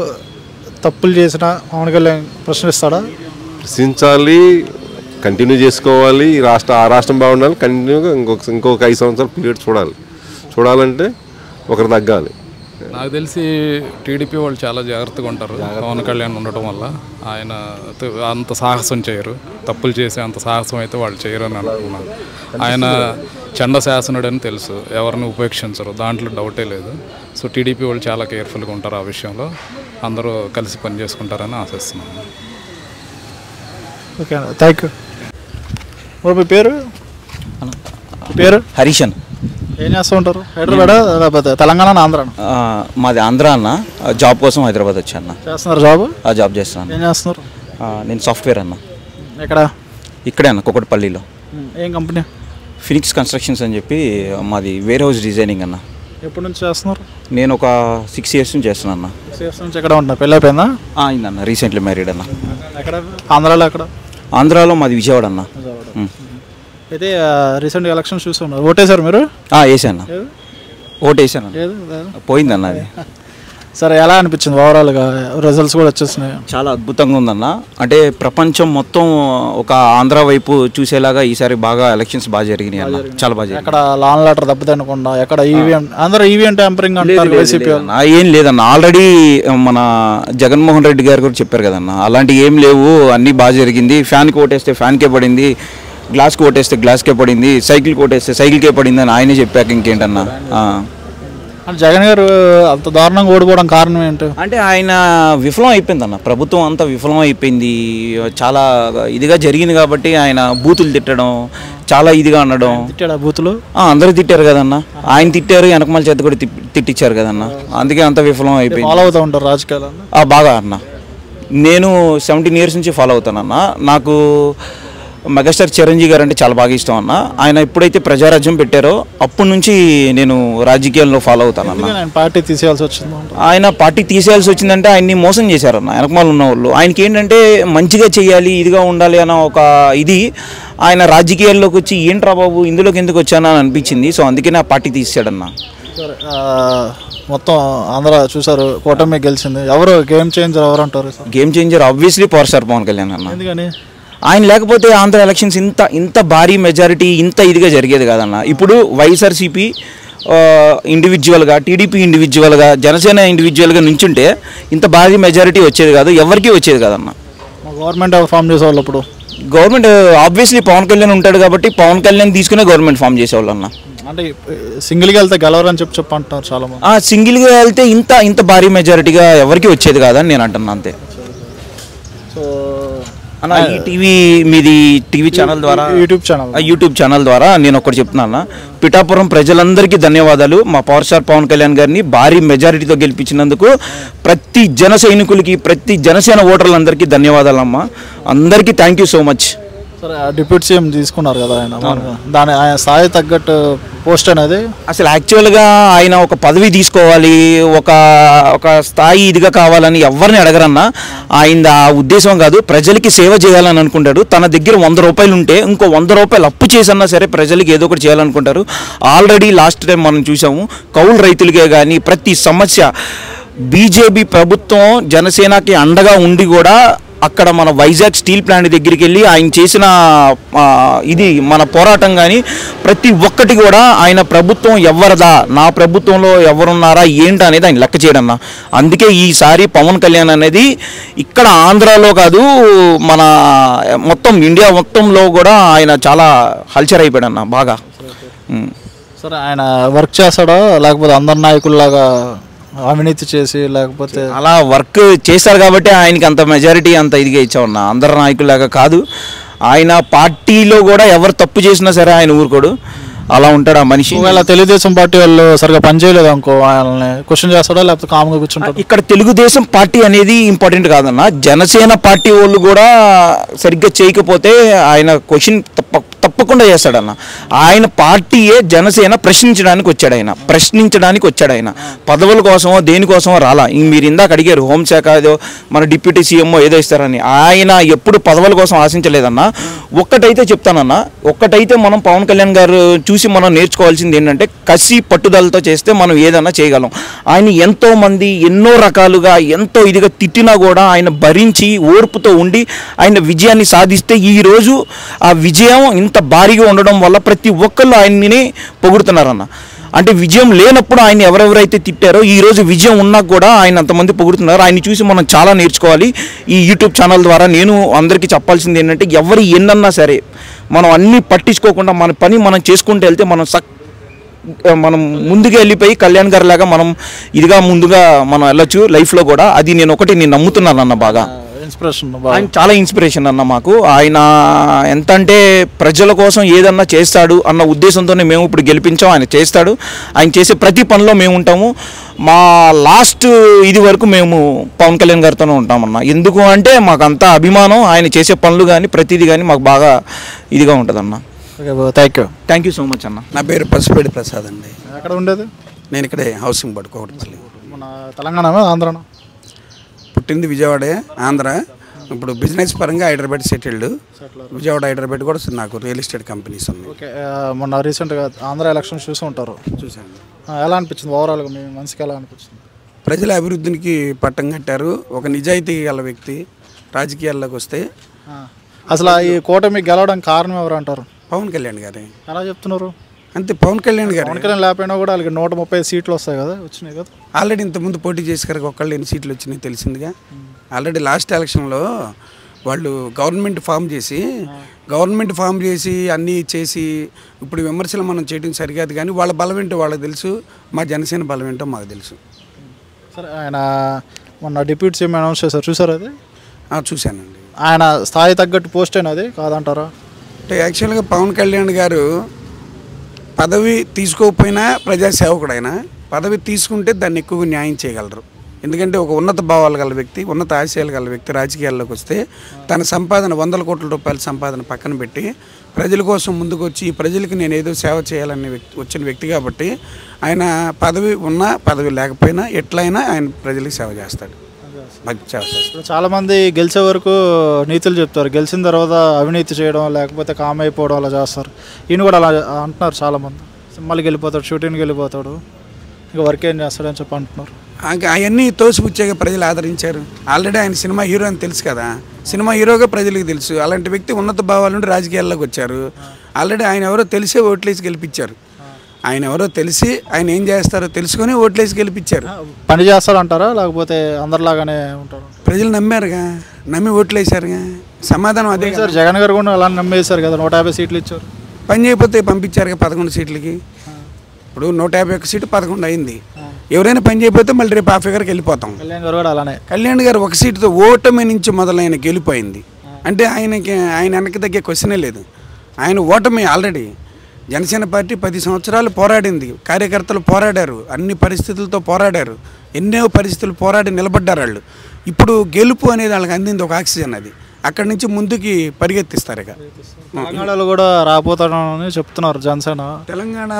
తప్పులు చేసిన పవన్ కళ్యాణ్ ప్రశ్నిస్తాడా? ప్రశ్నించాలి, కంటిన్యూ చేసుకోవాలి. ఆ రాష్ట్రం బాగుండాలి. కంటిన్యూగా ఇంకొక 5 సంవత్సరాల పీరియడ్ చూడాలంటే ఒకరు తగ్గాలి. నాకు తెలిసి టీడీపీ వాళ్ళు చాలా జాగ్రత్తగా ఉంటారు పవన్ కళ్యాణ్ ఉండటం వల్ల. ఆయన అంత సాహసం చేయరు. తప్పులు చేసే అంత సాహసం అయితే వాళ్ళు చేయరు అని అనుకున్నాను. ఆయన చండ శాసనుడు అని తెలుసు, ఎవరిని ఉపేక్షించరు, దాంట్లో డౌటే లేదు. సో టీడీపీ వాళ్ళు చాలా కేర్ఫుల్గా ఉంటారు ఆ విషయంలో. అందరూ కలిసి పని చేసుకుంటారని ఆశిస్తున్నాను. Okay, thank you. మీ పేరు? హరీష్ అన్న. ఏం చేస్తూ ఉంటారు? హైదరాబాద్ లేకపోతే తెలంగాణ, ఆంధ్ర? మాది ఆంధ్ర అన్న. జాబ్ కోసం హైదరాబాద్ వచ్చా అన్న. చేస్తున్నారు జాబ్? జాబ్ చేస్తున్నాను. ఏం చేస్తున్నారు? నేను సాఫ్ట్వేర్ అన్న. ఎక్కడ? ఇక్కడే అన్న, కుకట్పల్లిలో. ఏం కంపెనీ? ఫినిక్స్ కన్స్ట్రక్షన్స్ అని చెప్పి మాది వేర్ హౌస్ డిజైనింగ్ అన్న. ఎప్పటి నుంచి చేస్తున్నారు? నేను ఒక 6 years నుంచి చేస్తున్నాను అన్న. 6 years నుంచి ఎక్కడ ఉంటా? పెళ్ళి అయిపోయిందా? అయిందన్న, రీసెంట్లీ మ్యారీడ్ అన్న. ఎక్కడ? ఆంధ్రాలో ఎక్కడ? ఆంధ్రాలో మాది విజయవాడ అన్న. అయితే రీసెంట్గా ఎలక్షన్స్ చూస్తున్నారు, ఓటేశారు మీరు? వేసాను, ఓటేసాను. పోయిందన్న అది. సరే, ఎలా అనిపించింది ఓవరాల్గా? రిజల్ట్స్ కూడా వచ్చేస్తున్నాయి. చాలా అద్భుతంగా ఉందన్న. అంటే ప్రపంచం మొత్తం ఒక ఆంధ్ర వైపు చూసేలాగా ఈసారి బాగా ఎలక్షన్స్ బాగా జరిగినాయి అన్న. చాలా బాగా జరిగింది. ఎక్కడ లాన్ లెటర్ దెబ్బతినకుండా, ఎక్కడ ఈవీఎం అందరూ ఈవీఎం ట్యాంపరింగ్ అంటారు వైసీపీ. ఏం లేదన్న, ఆల్రెడీ మన జగన్మోహన్ రెడ్డి గారు కూడా చెప్పారు కదన్న, అలాంటివి ఏం లేవు, అన్నీ బాగా జరిగింది. ఫ్యాన్కి ఓటేస్తే ఫ్యాన్కే పడింది, గ్లాస్కి ఓటేస్తే గ్లాస్కే పడింది, సైకిల్కి ఓటేస్తే సైకిల్కే పడింది అని ఆయనే చెప్పాక ఇంకేంటన్నా. అంటే జగన్ గారు అంత దారుణంగా ఓడిపోవడం కారణం ఏంటి? అంటే ఆయన విఫలం అయిపోయిందన్న, ప్రభుత్వం అంతా విఫలం అయిపోయింది, చాలా ఇదిగా జరిగింది కాబట్టి ఆయన బూతులు తిట్టడం, చాలా ఇదిగా అనడం. తిట్టాడు బూతులు? అందరూ తిట్టారు కదన్న, ఆయన తిట్టారు, వెనకమాల చేత కూడా తిట్టించారు కదన్న, అందుకే అంత విఫలం అయిపోయింది. ఫాలో అవుతూ ఉంటారు రాజకీయాలు? బాగా అన్న, నేను 17 years నుంచి ఫాలో అవుతానన్న. నాకు మెగాస్టార్ చిరంజీవి గారు అంటే చాలా బాగా ఇష్టం అన్న. ఆయన ఎప్పుడైతే ప్రజారాజ్యం పెట్టారో అప్పటి నుంచి నేను రాజకీయాల్లో ఫాలో అవుతానన్న. పార్టీ తీసేయాల్సి వచ్చింది? ఆయన పార్టీ తీసేయాల్సి వచ్చిందంటే ఆయన్ని మోసం చేశారన్న వెనకమాల ఉన్న వాళ్ళు. ఆయనకి ఏంటంటే మంచిగా చేయాలి, ఇదిగా ఉండాలి అన్న ఒక ఇది, ఆయన రాజకీయాల్లోకి వచ్చి ఏంట్రా బాబు ఇందులోకి ఎందుకు వచ్చానా అని అనిపించింది. సో అందుకనే ఆ పార్టీ తీసాడన్న. మొత్తం ఆంధ్ర చూసారు, కూటమి గెలిచింది. ఎవరు గేమ్ చేంజర్ ఎవరు అంటారు? Game changer obviously power star Pawan Kalyan అన్న. ఎందుకని? ఆయన లేకపోతే ఆంధ్ర ఎలక్షన్స్ ఇంత భారీ మెజారిటీ ఇంత ఇదిగా జరిగేది కాదన్న. ఇప్పుడు వైఎస్ఆర్సీపీ ఇండివిజువల్గా, టీడీపీ ఇండివిజువల్గా, జనసేన ఇండివిజువల్గా నుంచుంటే ఇంత భారీ మెజారిటీ వచ్చేది కాదు, ఎవరికీ వచ్చేది కాదన్న. గవర్నమెంట్ ఫామ్ చేసేవాళ్ళు అప్పుడు? గవర్నమెంట్ ఆబ్వియస్లీ పవన్ కళ్యాణ్ ఉంటాడు కాబట్టి పవన్ కళ్యాణ్ తీసుకునే గవర్నమెంట్ ఫామ్ చేసేవాళ్ళు అన్న. అంటే సింగిల్గా వెళ్తే గెలవరని చెప్పి అంటున్నారు చాలా మంది. సింగిల్గా వెళ్తే ఇంత భారీ మెజారిటీగా ఎవరికి వచ్చేది కాదని నేను అంటున్నా అంతే. సో అన్న, ఈ టీవీ ఛానల్ ద్వారా, యూట్యూబ్ ఛానల్ ద్వారా నేను ఒకటి చెప్తున్నా, పిఠాపురం ప్రజలందరికీ ధన్యవాదాలు. మా పవర్ స్టార్ పవన్ కళ్యాణ్ గారిని భారీ మెజారిటీతో గెలిపించినందుకు ప్రతి జన సైనికులకి, ప్రతి జనసేన ఓటర్లందరికీ ధన్యవాదాలమ్మా. అందరికీ థ్యాంక్ యూ సో మచ్. సరే, డిప్యూటీ సీఎం తీసుకున్నారు కదా ఆయన, ఆయన స్థాయి తగ్గట్టు పోస్ట్ అనేది అసలు యాక్చువల్గా ఆయన ఒక పదవి తీసుకోవాలి, ఒక స్థాయి ఇదిగా కావాలని ఎవరిని అడగరన్నా. ఆయన ఆ ఉద్దేశం కాదు, ప్రజలకి సేవ చేయాలని అనుకుంటాడు. తన దగ్గర 100 రూపాయలు ఉంటే ఇంకో 100 రూపాయలు అప్పు చేసన్నా సరే ప్రజలకి ఏదో ఒకటి చేయాలనుకుంటారు. ఆల్రెడీ లాస్ట్ టైం మనం చూసాము, కౌలు రైతులకే కానీ ప్రతి సమస్య బీజేపీ ప్రభుత్వం జనసేనకి అండగా ఉండి కూడా అక్కడ మన వైజాగ్ స్టీల్ ప్లాంట్ దగ్గరికి వెళ్ళి ఆయన చేసిన ఇది మన పోరాటం కానీ ప్రతి ఒక్కటి కూడా ఆయన ప్రభుత్వం ఎవరిదా, నా ప్రభుత్వంలో ఎవరున్నారా ఏంటి అనేది ఆయన లెక్క చేయడన్నా. అందుకే ఈసారి పవన్ కళ్యాణ్ అనేది ఇక్కడ ఆంధ్రాలో కాదు, మన మొత్తం ఇండియా మొత్తంలో కూడా ఆయన చాలా హల్చర్ అయిపోయాడన్న బాగా. సరే, ఆయన వర్క్ చేస్తాడా లేకపోతే అందరు నాయకుల్లాగా అవినీతి చేసి, లేకపోతే అలా వర్క్ చేస్తారు కాబట్టి ఆయనకి అంత మెజారిటీ అంత ఇదిగా ఇచ్చామన్నా. అందరు నాయకుల్లాగా కాదు, ఆయన పార్టీలో కూడా ఎవరు తప్పు చేసినా సరే ఆయన ఊరుకోడు, అలా ఉంటాడు ఆ మనిషి. ఒకవేళ తెలుగుదేశం పార్టీ వాళ్ళు సరిగా పనిచేయలేదు అనుకో, ఆయనని క్వశ్చన్ చేస్తాడా లేకపోతే కామ్గా కూర్చుంటాడు? ఇక్కడ తెలుగుదేశం పార్టీ అనేది ఇంపార్టెంట్ కాదన్న, జనసేన పార్టీ వాళ్ళు కూడా సరిగ్గా చేయకపోతే ఆయన క్వశ్చన్ తప్పకుండా చేస్తాడన్న. ఆయన పార్టీయే జనసేన ప్రశ్నించడానికి వచ్చాడు ఆయన పదవుల కోసమో దేనికోసమో రాలా. మీరు ఇందాక అడిగారు హోంశాఖ ఏదో మన డిప్యూటీ సీఎంఓ ఏదో ఇస్తారని, ఆయన ఎప్పుడు పదవుల కోసం ఆశించలేదన్న. ఒక్కటైతే చెప్తానన్నా, ఒక్కటైతే మనం పవన్ కళ్యాణ్ గారు చూసి మనం నేర్చుకోవాల్సింది ఏంటంటే కసి పట్టుదలతో చేస్తే మనం ఏదన్నా చేయగలం. ఆయన ఎంతోమంది ఎన్నో రకాలుగా ఎంతో ఇదిగా తిట్టినా కూడా ఆయన భరించి ఓర్పుతో ఉండి ఆయన విజయాన్ని సాధిస్తే ఈరోజు ఆ విజయం ఇంత భారీగా ఉండడం వల్ల ప్రతి ఒక్కళ్ళు ఆయన్ని పొగుడుతున్నారన్న. అంటే విజయం లేనప్పుడు ఆయన ఎవరెవరైతే తిట్టారో ఈరోజు విజయం ఉన్నా కూడా ఆయన అంతమంది పొగుడుతున్నారు. ఆయన చూసి మనం చాలా నేర్చుకోవాలి. ఈ యూట్యూబ్ ఛానల్ ద్వారా నేను అందరికీ చెప్పాల్సింది ఏంటంటే ఎవరు ఎన్నన్నా సరే మనం అన్నీ పట్టించుకోకుండా మన పని మనం చేసుకుంటూ వెళ్తే మనం ముందుగా వెళ్ళిపోయి కళ్యాణ్ గారి లాగా మనం ఇదిగా ముందుగా మనం వెళ్ళొచ్చు లైఫ్లో కూడా. అది నేను నమ్ముతున్నాను అన్న బాగా. ఆయన చాలా ఇన్స్పిరేషన్ అన్న మాకు. ఆయన ఎంత అంటే ప్రజల కోసం ఏదన్నా చేస్తాడు అన్న ఉద్దేశంతోనే మేము ఇప్పుడు గెలిపించాం. ఆయన చేస్తాడు, ఆయన చేసే ప్రతి పనిలో మేము ఉంటాము. మా లాస్ట్ ఇది వరకు మేము పవన్ కళ్యాణ్ గారితోనే ఉంటామన్న. ఎందుకు అంటే మాకు అంత అభిమానం, ఆయన చేసే పనులు కానీ ప్రతిదీ కానీ మాకు బాగా ఇదిగా ఉంటుందన్న. థ్యాంక్ యూ సో మచ్ అన్న. నా పేరు పసుపేడి ప్రసాద్ అండి. ఎక్కడ ఉండేది? నేను ఇక్కడే హౌసింగ్ బోర్డు కోటపల్లి. మన తెలంగాణ ఆంధ్రానా? పుట్టింది విజయవాడే, ఆంధ్ర. ఇప్పుడు బిజినెస్ పరంగా హైదరాబాద్ సెటిల్డ్. విజయవాడ హైదరాబాద్ కూడా నాకు రియల్ ఎస్టేట్ కంపెనీస్ ఉన్నాయి. ఓకే, మొన్న రీసెంట్గా ఆంధ్ర ఎలక్షన్స్ చూసి ఉంటారు. చూశాను. ఎలా అనిపించింది ఓవరాల్గా మీ మనసుకి? ఎలా అనిపించింది? ప్రజల అభివృద్ధికి పట్టం కట్టారు. ఒక నిజాయితీ గల వ్యక్తి రాజకీయాల్లోకి వస్తే అసలు ఈ కూటమి గెలవడానికి కారణం ఎవరు అంటారు? పవన్ కళ్యాణ్ గారే. ఎలా చెప్తున్నారు? అంతే, పవన్ కళ్యాణ్ గారు. పవన్ కళ్యాణ్ లేకపోయినా కూడా వాళ్ళకి 130 సీట్లు వస్తాయి కదా, వచ్చినాయి కదా. ఆల్రెడీ ఇంతకుముందు పోటీ చేసి ఒకళ్ళు ఎన్ని సీట్లు వచ్చినాయి తెలిసిందిగా. ఆల్రెడీ లాస్ట్ ఎలక్షన్లో వాళ్ళు గవర్నమెంట్ ఫామ్ చేసి అన్నీ చేసి ఇప్పుడు విమర్శలు మనం చేయడం సరికాదు, కానీ వాళ్ళ బలం ఏంటో వాళ్ళకి తెలుసు, మా జనసేన బలం ఏంటో మాకు తెలుసు. సరే, ఆయన మొన్న డిప్యూటీ సీఎం అనౌన్స్ చేశారు, చూసారు అది? చూశానండి. ఆయన స్థాయి తగ్గట్టు పోస్ట్ అయినా అది కాదంటారా? అంటే యాక్చువల్గా పవన్ కళ్యాణ్ గారు పదవి తీసుకోకపోయినా ప్రజాసేవకుడు, ఆయన పదవి తీసుకుంటే దాన్ని ఎక్కువగా న్యాయం చేయగలరు. ఎందుకంటే ఒక ఉన్నత భావాలు గల వ్యక్తి, ఉన్నత ఆశయాలు గల వ్యక్తి రాజకీయాల్లోకి వస్తే తన సంపాదన 100 కోట్ల రూపాయల సంపాదన పక్కన పెట్టి ప్రజల కోసం ముందుకు వచ్చి ప్రజలకు నేను ఏదో సేవ చేయాలనే వచ్చిన వ్యక్తి కాబట్టి ఆయన పదవి ఉన్నా పదవి లేకపోయినా ఎట్లయినా ఆయన ప్రజలకు సేవ చేస్తాడు. చాలా మంది గెలిచే వరకు నీతులు చెప్తారు, గెలిచిన తర్వాత అవినీతి చేయడం లేకపోతే కామ్ అయిపోవడం అలా చేస్తారు. ఈయన కూడా అలా అంటున్నారు చాలామంది. సినిమాలకి వెళ్ళిపోతాడు, షూటింగ్కి వెళ్ళిపోతాడు, ఇక వర్క్ ఏం చేస్తాడని చెప్పి అంటున్నారు. అవన్నీ తోసిపుచ్చాక ప్రజలు ఆదరించారు. ఆల్రెడీ ఆయన సినిమా హీరో అని తెలుసు కదా, సినిమా హీరోగా ప్రజలకు తెలుసు. అలాంటి వ్యక్తి ఉన్నత భావాల నుండి రాజకీయాల్లోకి వచ్చారు. ఆల్రెడీ ఆయన ఎవరో తెలిసే ఓట్లేసి గెలిపించారు. ఆయన ఎవరో తెలిసి ఆయన ఏం చేస్తారో తెలుసుకొని ఓట్లేసి గెలిపించారు. పని చేస్తారంటారా లేకపోతే అందరిలాగానే ఉంటారు? ప్రజలు నమ్మారుగా, నమ్మి ఓట్లేసారుగా. సమాధానం అదే సార్. జగన్ గారు కూడా అలా నమ్మేశారు కదా, 150 సీట్లు ఇచ్చారు. పని చేయకపోతే పంపించారుగా 11 సీట్లకి. ఇప్పుడు 151 సీటు 11 అయింది. ఎవరైనా పని చేయకపోతే మళ్ళీ రేపు ఆ ఫిగర్కి వెళ్ళిపోతాం. కళ్యాణ్ గారు 1 సీటుతో ఓటమి నుంచి మొదలైన గెలిపోయింది అంటే ఆయన వెనక్కి తగ్గే క్వశ్చనే లేదు. ఆయన ఓటమి ఆల్రెడీ. జనసేన పార్టీ 10 సంవత్సరాలు పోరాడింది, కార్యకర్తలు పోరాడారు, అన్ని పరిస్థితులతో పోరాడారు, ఎన్నో పరిస్థితులు పోరాడి నిలబడ్డారు వాళ్ళు. ఇప్పుడు గెలుపు అనేది వాళ్ళకి అందింది ఒక ఆక్సిజన్. అది అక్కడి నుంచి ముందుకి పరిగెత్తిస్తారు. ఇక తెలంగాణలో కూడా రాబోతానని చెప్తున్నారు జనసేన. తెలంగాణ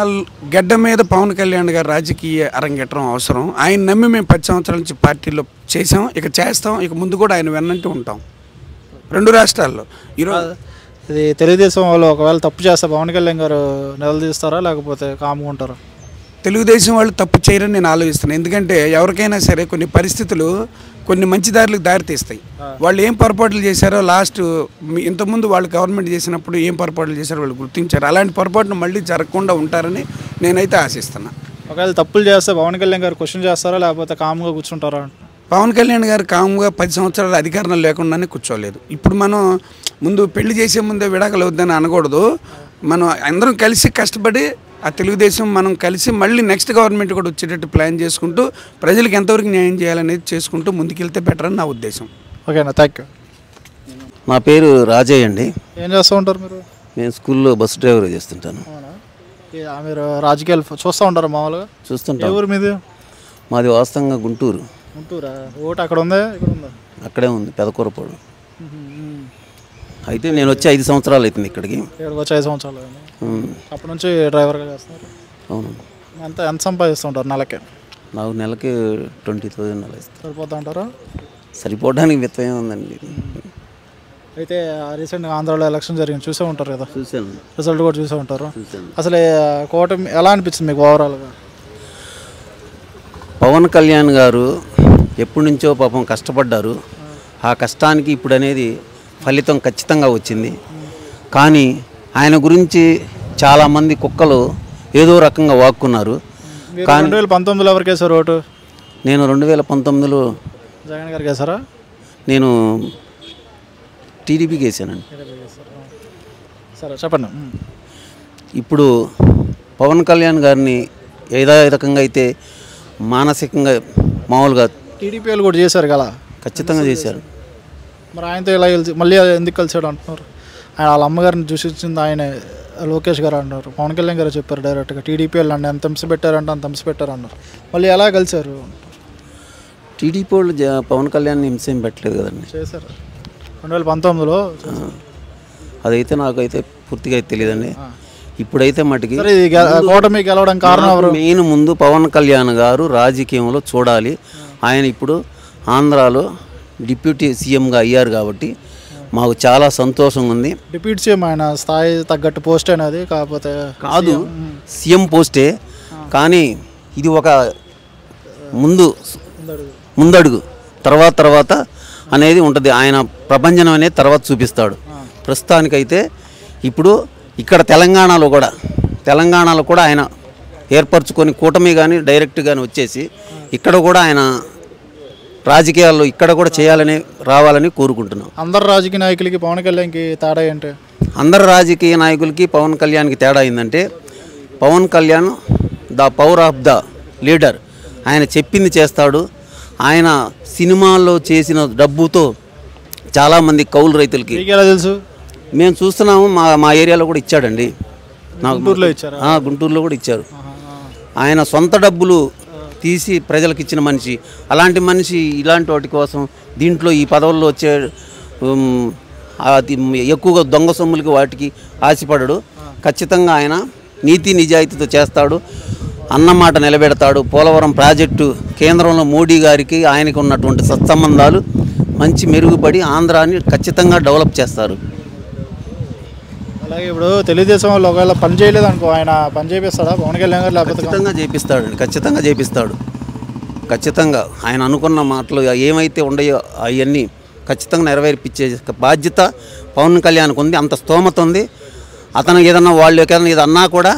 గడ్డ మీద పవన్ కళ్యాణ్ గారు రాజకీయ అరంగేట్రం అవసరం. ఆయన నమ్మి మేము 10 సంవత్సరాల నుంచి పార్టీలో చేసాం, ఇక చేస్తాం, ఇక ముందు కూడా ఆయన వెన్నంటూ ఉంటాం 2 రాష్ట్రాల్లో. ఈరోజు ఇది తెలుగుదేశం వాళ్ళు ఒకవేళ తప్పు చేస్తే పవన్ కళ్యాణ్ గారు నిలదీస్తారా లేకపోతే కామ్గా ఉంటారా? తెలుగుదేశం వాళ్ళు తప్పు చేయరని నేను ఆలోచిస్తున్నాను. ఎందుకంటే ఎవరికైనా సరే కొన్ని పరిస్థితులు కొన్ని మంచి దారులకు దారి తీస్తాయి. వాళ్ళు ఏం పొరపాట్లు చేశారో లాస్ట్ ఇంతకుముందు వాళ్ళు గవర్నమెంట్ చేసినప్పుడు ఏం పొరపాట్లు చేశారో వాళ్ళు గుర్తించారు. అలాంటి పొరపాటును మళ్ళీ జరగకుండా ఉంటారని నేనైతే ఆశిస్తున్నా. ఒకవేళ తప్పులు చేస్తే పవన్ కళ్యాణ్ గారు క్వశ్చన్ చేస్తారా లేకపోతే కామ్గా కూర్చుంటారా? పవన్ కళ్యాణ్ గారు కామ్గా 10 సంవత్సరాల అధికారం లేకుండానే కూర్చోలేదు. ఇప్పుడు మనం ముందు పెళ్లి చేసే ముందే విడాకులు వద్దని అనకూడదు. మనం అందరం కలిసి కష్టపడి ఆ తెలుగుదేశం మనం కలిసి మళ్ళీ నెక్స్ట్ గవర్నమెంట్ కూడా వచ్చేటట్టు ప్లాన్ చేసుకుంటూ ప్రజలకు ఎంతవరకు న్యాయం చేయాలనేది చేసుకుంటూ ముందుకెళ్తే బెటర్ అని నా ఉద్దేశం. ఓకేనా, థ్యాంక్ యూ. నా పేరు రాజయ్య అండి. ఏం చేస్తూ ఉంటారు మీరు? నేను స్కూల్లో బస్సు డ్రైవర్ చేస్తుంటాను. మీరు రాజకీయాలు చూస్తూ ఉంటారా? మామూలుగా చూస్తుంటాను. ఎవరు మీది? మాది వాస్తవంగా గుంటూరు. గుంటూరా? ఓటు అక్కడ ఉందా ఇక్కడ ఉందా? అక్కడే ఉంది, పెదకూరపాడు. అయితే నేను వచ్చి 5 సంవత్సరాలు అవుతుంది ఇక్కడికి. వచ్చి 5 సంవత్సరాలు అప్పటి నుంచి డ్రైవర్గా చేస్తున్నారు. అవును. ఎంత సంపాదిస్తుంటారు నెలకి? నాకు నెలకి 20,000 నెల ఇస్తారు. సరిపోతా ఉంటారా? సరిపోవడానికి విత్తం ఏముందండి. అయితే రీసెంట్గా ఆంధ్రాలో ఎలక్షన్ జరిగింది, చూసే ఉంటారు కదా? చూశాను. రిజల్ట్ కూడా చూసే ఉంటారు. అసలు కూటమి ఎలా అనిపించింది మీకు ఓవరాల్గా? పవన్ కళ్యాణ్ గారు ఎప్పటి నుంచో పాపం కష్టపడ్డారు. ఆ కష్టానికి ఇప్పుడు అనేది ఫలితం ఖచ్చితంగా వచ్చింది. కానీ ఆయన గురించి చాలామంది కుక్కలు ఏదో రకంగా వాక్కున్నారు. కానీ 2019లో ఎవరికి వేశారు ఓటు? నేను 2019లో జగన్ గారికి వేశారా? నేను టీడీపీకి వేసానండి. సరే చెప్పండి. ఇప్పుడు పవన్ కళ్యాణ్ గారిని ఏదో రకంగా అయితే మానసికంగా మామూలుగా టీడీపీ వాళ్ళు కూడా చేశారు కదా? ఖచ్చితంగా చేశారు. మరి ఆయనతో ఇలా మళ్ళీ ఎందుకు కలిసాడు అంటున్నారు? ఆయన వాళ్ళ అమ్మగారిని చూసింది ఆయన లోకేష్ గారు అంటారు. పవన్ కళ్యాణ్ గారు చెప్పారు డైరెక్ట్గా, టీడీపీ వాళ్ళు అండి ఎంత హింస పెట్టారంటే అంత హింస పెట్టారు అన్నారు. మళ్ళీ ఎలా కలిసారు? టీడీపీ వాళ్ళు పవన్ కళ్యాణ్ హింస ఏం పెట్టలేదు కదండి. చేశారు 2019లో. అదైతే నాకైతే పూర్తిగా తెలియదండి. ఇప్పుడైతే మటుకి కూటమి గెలవడం కారణం ఎవరు? మెయిన్ ముందు పవన్ కళ్యాణ్ గారు రాజకీయంలో చూడాలి. ఆయన ఇప్పుడు ఆంధ్రాలో డిప్యూటీ సీఎంగా అయ్యారు కాబట్టి మాకు చాలా సంతోషంగా ఉంది. డిప్యూటీ సీఎం ఆయన స్థాయి తగ్గట్టు పోస్ట్ అనేది కాకపోతే కాదు, సీఎం పోస్టే. కానీ ఇది ఒక ముందడుగు తర్వాత అనేది ఉంటుంది. ఆయన ప్రపంచం అనేది తర్వాత చూపిస్తాడు. ప్రస్తుతానికైతే ఇప్పుడు ఇక్కడ తెలంగాణలో కూడా ఆయన ఏర్పరచుకొని కూటమి కానీ డైరెక్ట్ కానీ వచ్చేసి ఇక్కడ కూడా ఆయన రాజకీయాల్లో ఇక్కడ కూడా చేయాలని రావాలని కోరుకుంటున్నాం. అందరు రాజకీయ నాయకులకి పవన్ కళ్యాణ్కి తేడా ఏంటి? అందరు రాజకీయ నాయకులకి పవన్ కళ్యాణ్కి తేడా ఏంటంటే Pawan Kalyan the power of the leader. ఆయన చెప్పింది చేస్తాడు. ఆయన సినిమాల్లో చేసిన డబ్బుతో చాలామంది కౌలు రైతులకి ఎలా తెలుసు? మేము చూస్తున్నాము. మా ఏరియాలో కూడా ఇచ్చాడండి. గుంటూరులో ఇచ్చారు. గుంటూరులో కూడా ఇచ్చారు. ఆయన సొంత డబ్బులు తీసి ప్రజలకు ఇచ్చిన మనిషి. అలాంటి మనిషి ఇలాంటి వాటి కోసం దీంట్లో ఈ పదవుల్లో వచ్చే ఎక్కువగా దొంగ సొమ్ములకి వాటికి ఆశపడడు. ఖచ్చితంగా ఆయన నీతి నిజాయితీతో చేస్తాడు. అన్నమాట నిలబెడతాడు. పోలవరం ప్రాజెక్టు కేంద్రంలో మోడీ గారికి ఆయనకు ఉన్నటువంటి సత్సంబంధాలు మంచి మెరుగుపడి ఆంధ్రాని ఖచ్చితంగా డెవలప్ చేస్తారు. అలాగే ఇప్పుడు తెలుగుదేశం వాళ్ళు ఒకవేళ పని చేయలేదు అనుకో, ఆయన పని చేపిస్తాడా పవన్ కళ్యాణ్ గారు? లేకపోతే ఖచ్చితంగా చేపిస్తాడు. ఖచ్చితంగా చేపిస్తాడు. ఖచ్చితంగా ఆయన అనుకున్న మాటలు ఏమైతే ఉన్నాయో అవన్నీ ఖచ్చితంగా నెరవేర్పించే బాధ్యత పవన్ కళ్యాణ్కి ఉంది. అంత స్తోమత ఉంది. అతను ఏదన్నా వాళ్ళు ఏదన్నా ఇది అన్నా కూడా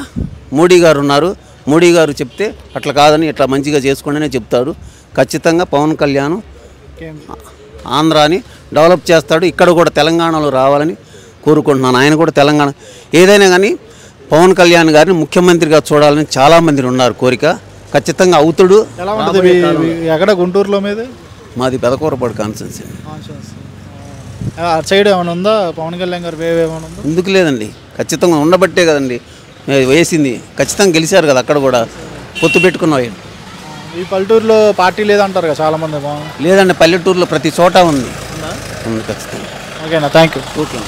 మోడీ గారు ఉన్నారు. మోడీ గారు చెప్తే అట్లా కాదని ఇట్లా మంచిగా చేసుకోండి చెప్తాడు. ఖచ్చితంగా పవన్ కళ్యాణ్ ఆంధ్రాని డెవలప్ చేస్తాడు. ఇక్కడ కూడా తెలంగాణలో రావాలని కోరుకుంటున్నాను. ఆయన కూడా తెలంగాణ ఏదైనా కానీ పవన్ కళ్యాణ్ గారిని ముఖ్యమంత్రిగా చూడాలని చాలామంది ఉన్నారు కోరిక. ఖచ్చితంగా అవుతాడు. ఎలా ఉంటుంది? ఎక్కడ గుంటూరులో మీద? మాది పెదకూరపాడు కాన్స్టిట్యున్సీ. అటు సైడ్ ఏమైనా ఉందా పవన్ కళ్యాణ్ గారు వేవ్ ఏమైనా ఉందా? ఎందుకు లేదండి, ఖచ్చితంగా ఉండబట్టే కదండి వేసింది. ఖచ్చితంగా గెలిచారు కదా అక్కడ కూడా పొత్తు పెట్టుకున్నాయి. ఈ పల్లెటూరులో పార్టీ లేదంటారు కదా చాలామంది. లేదండి, పల్లెటూరులో ప్రతి చోట ఉంది. ఖచ్చితంగా. ఓకేనా, థ్యాంక్ యూ. ఓకే.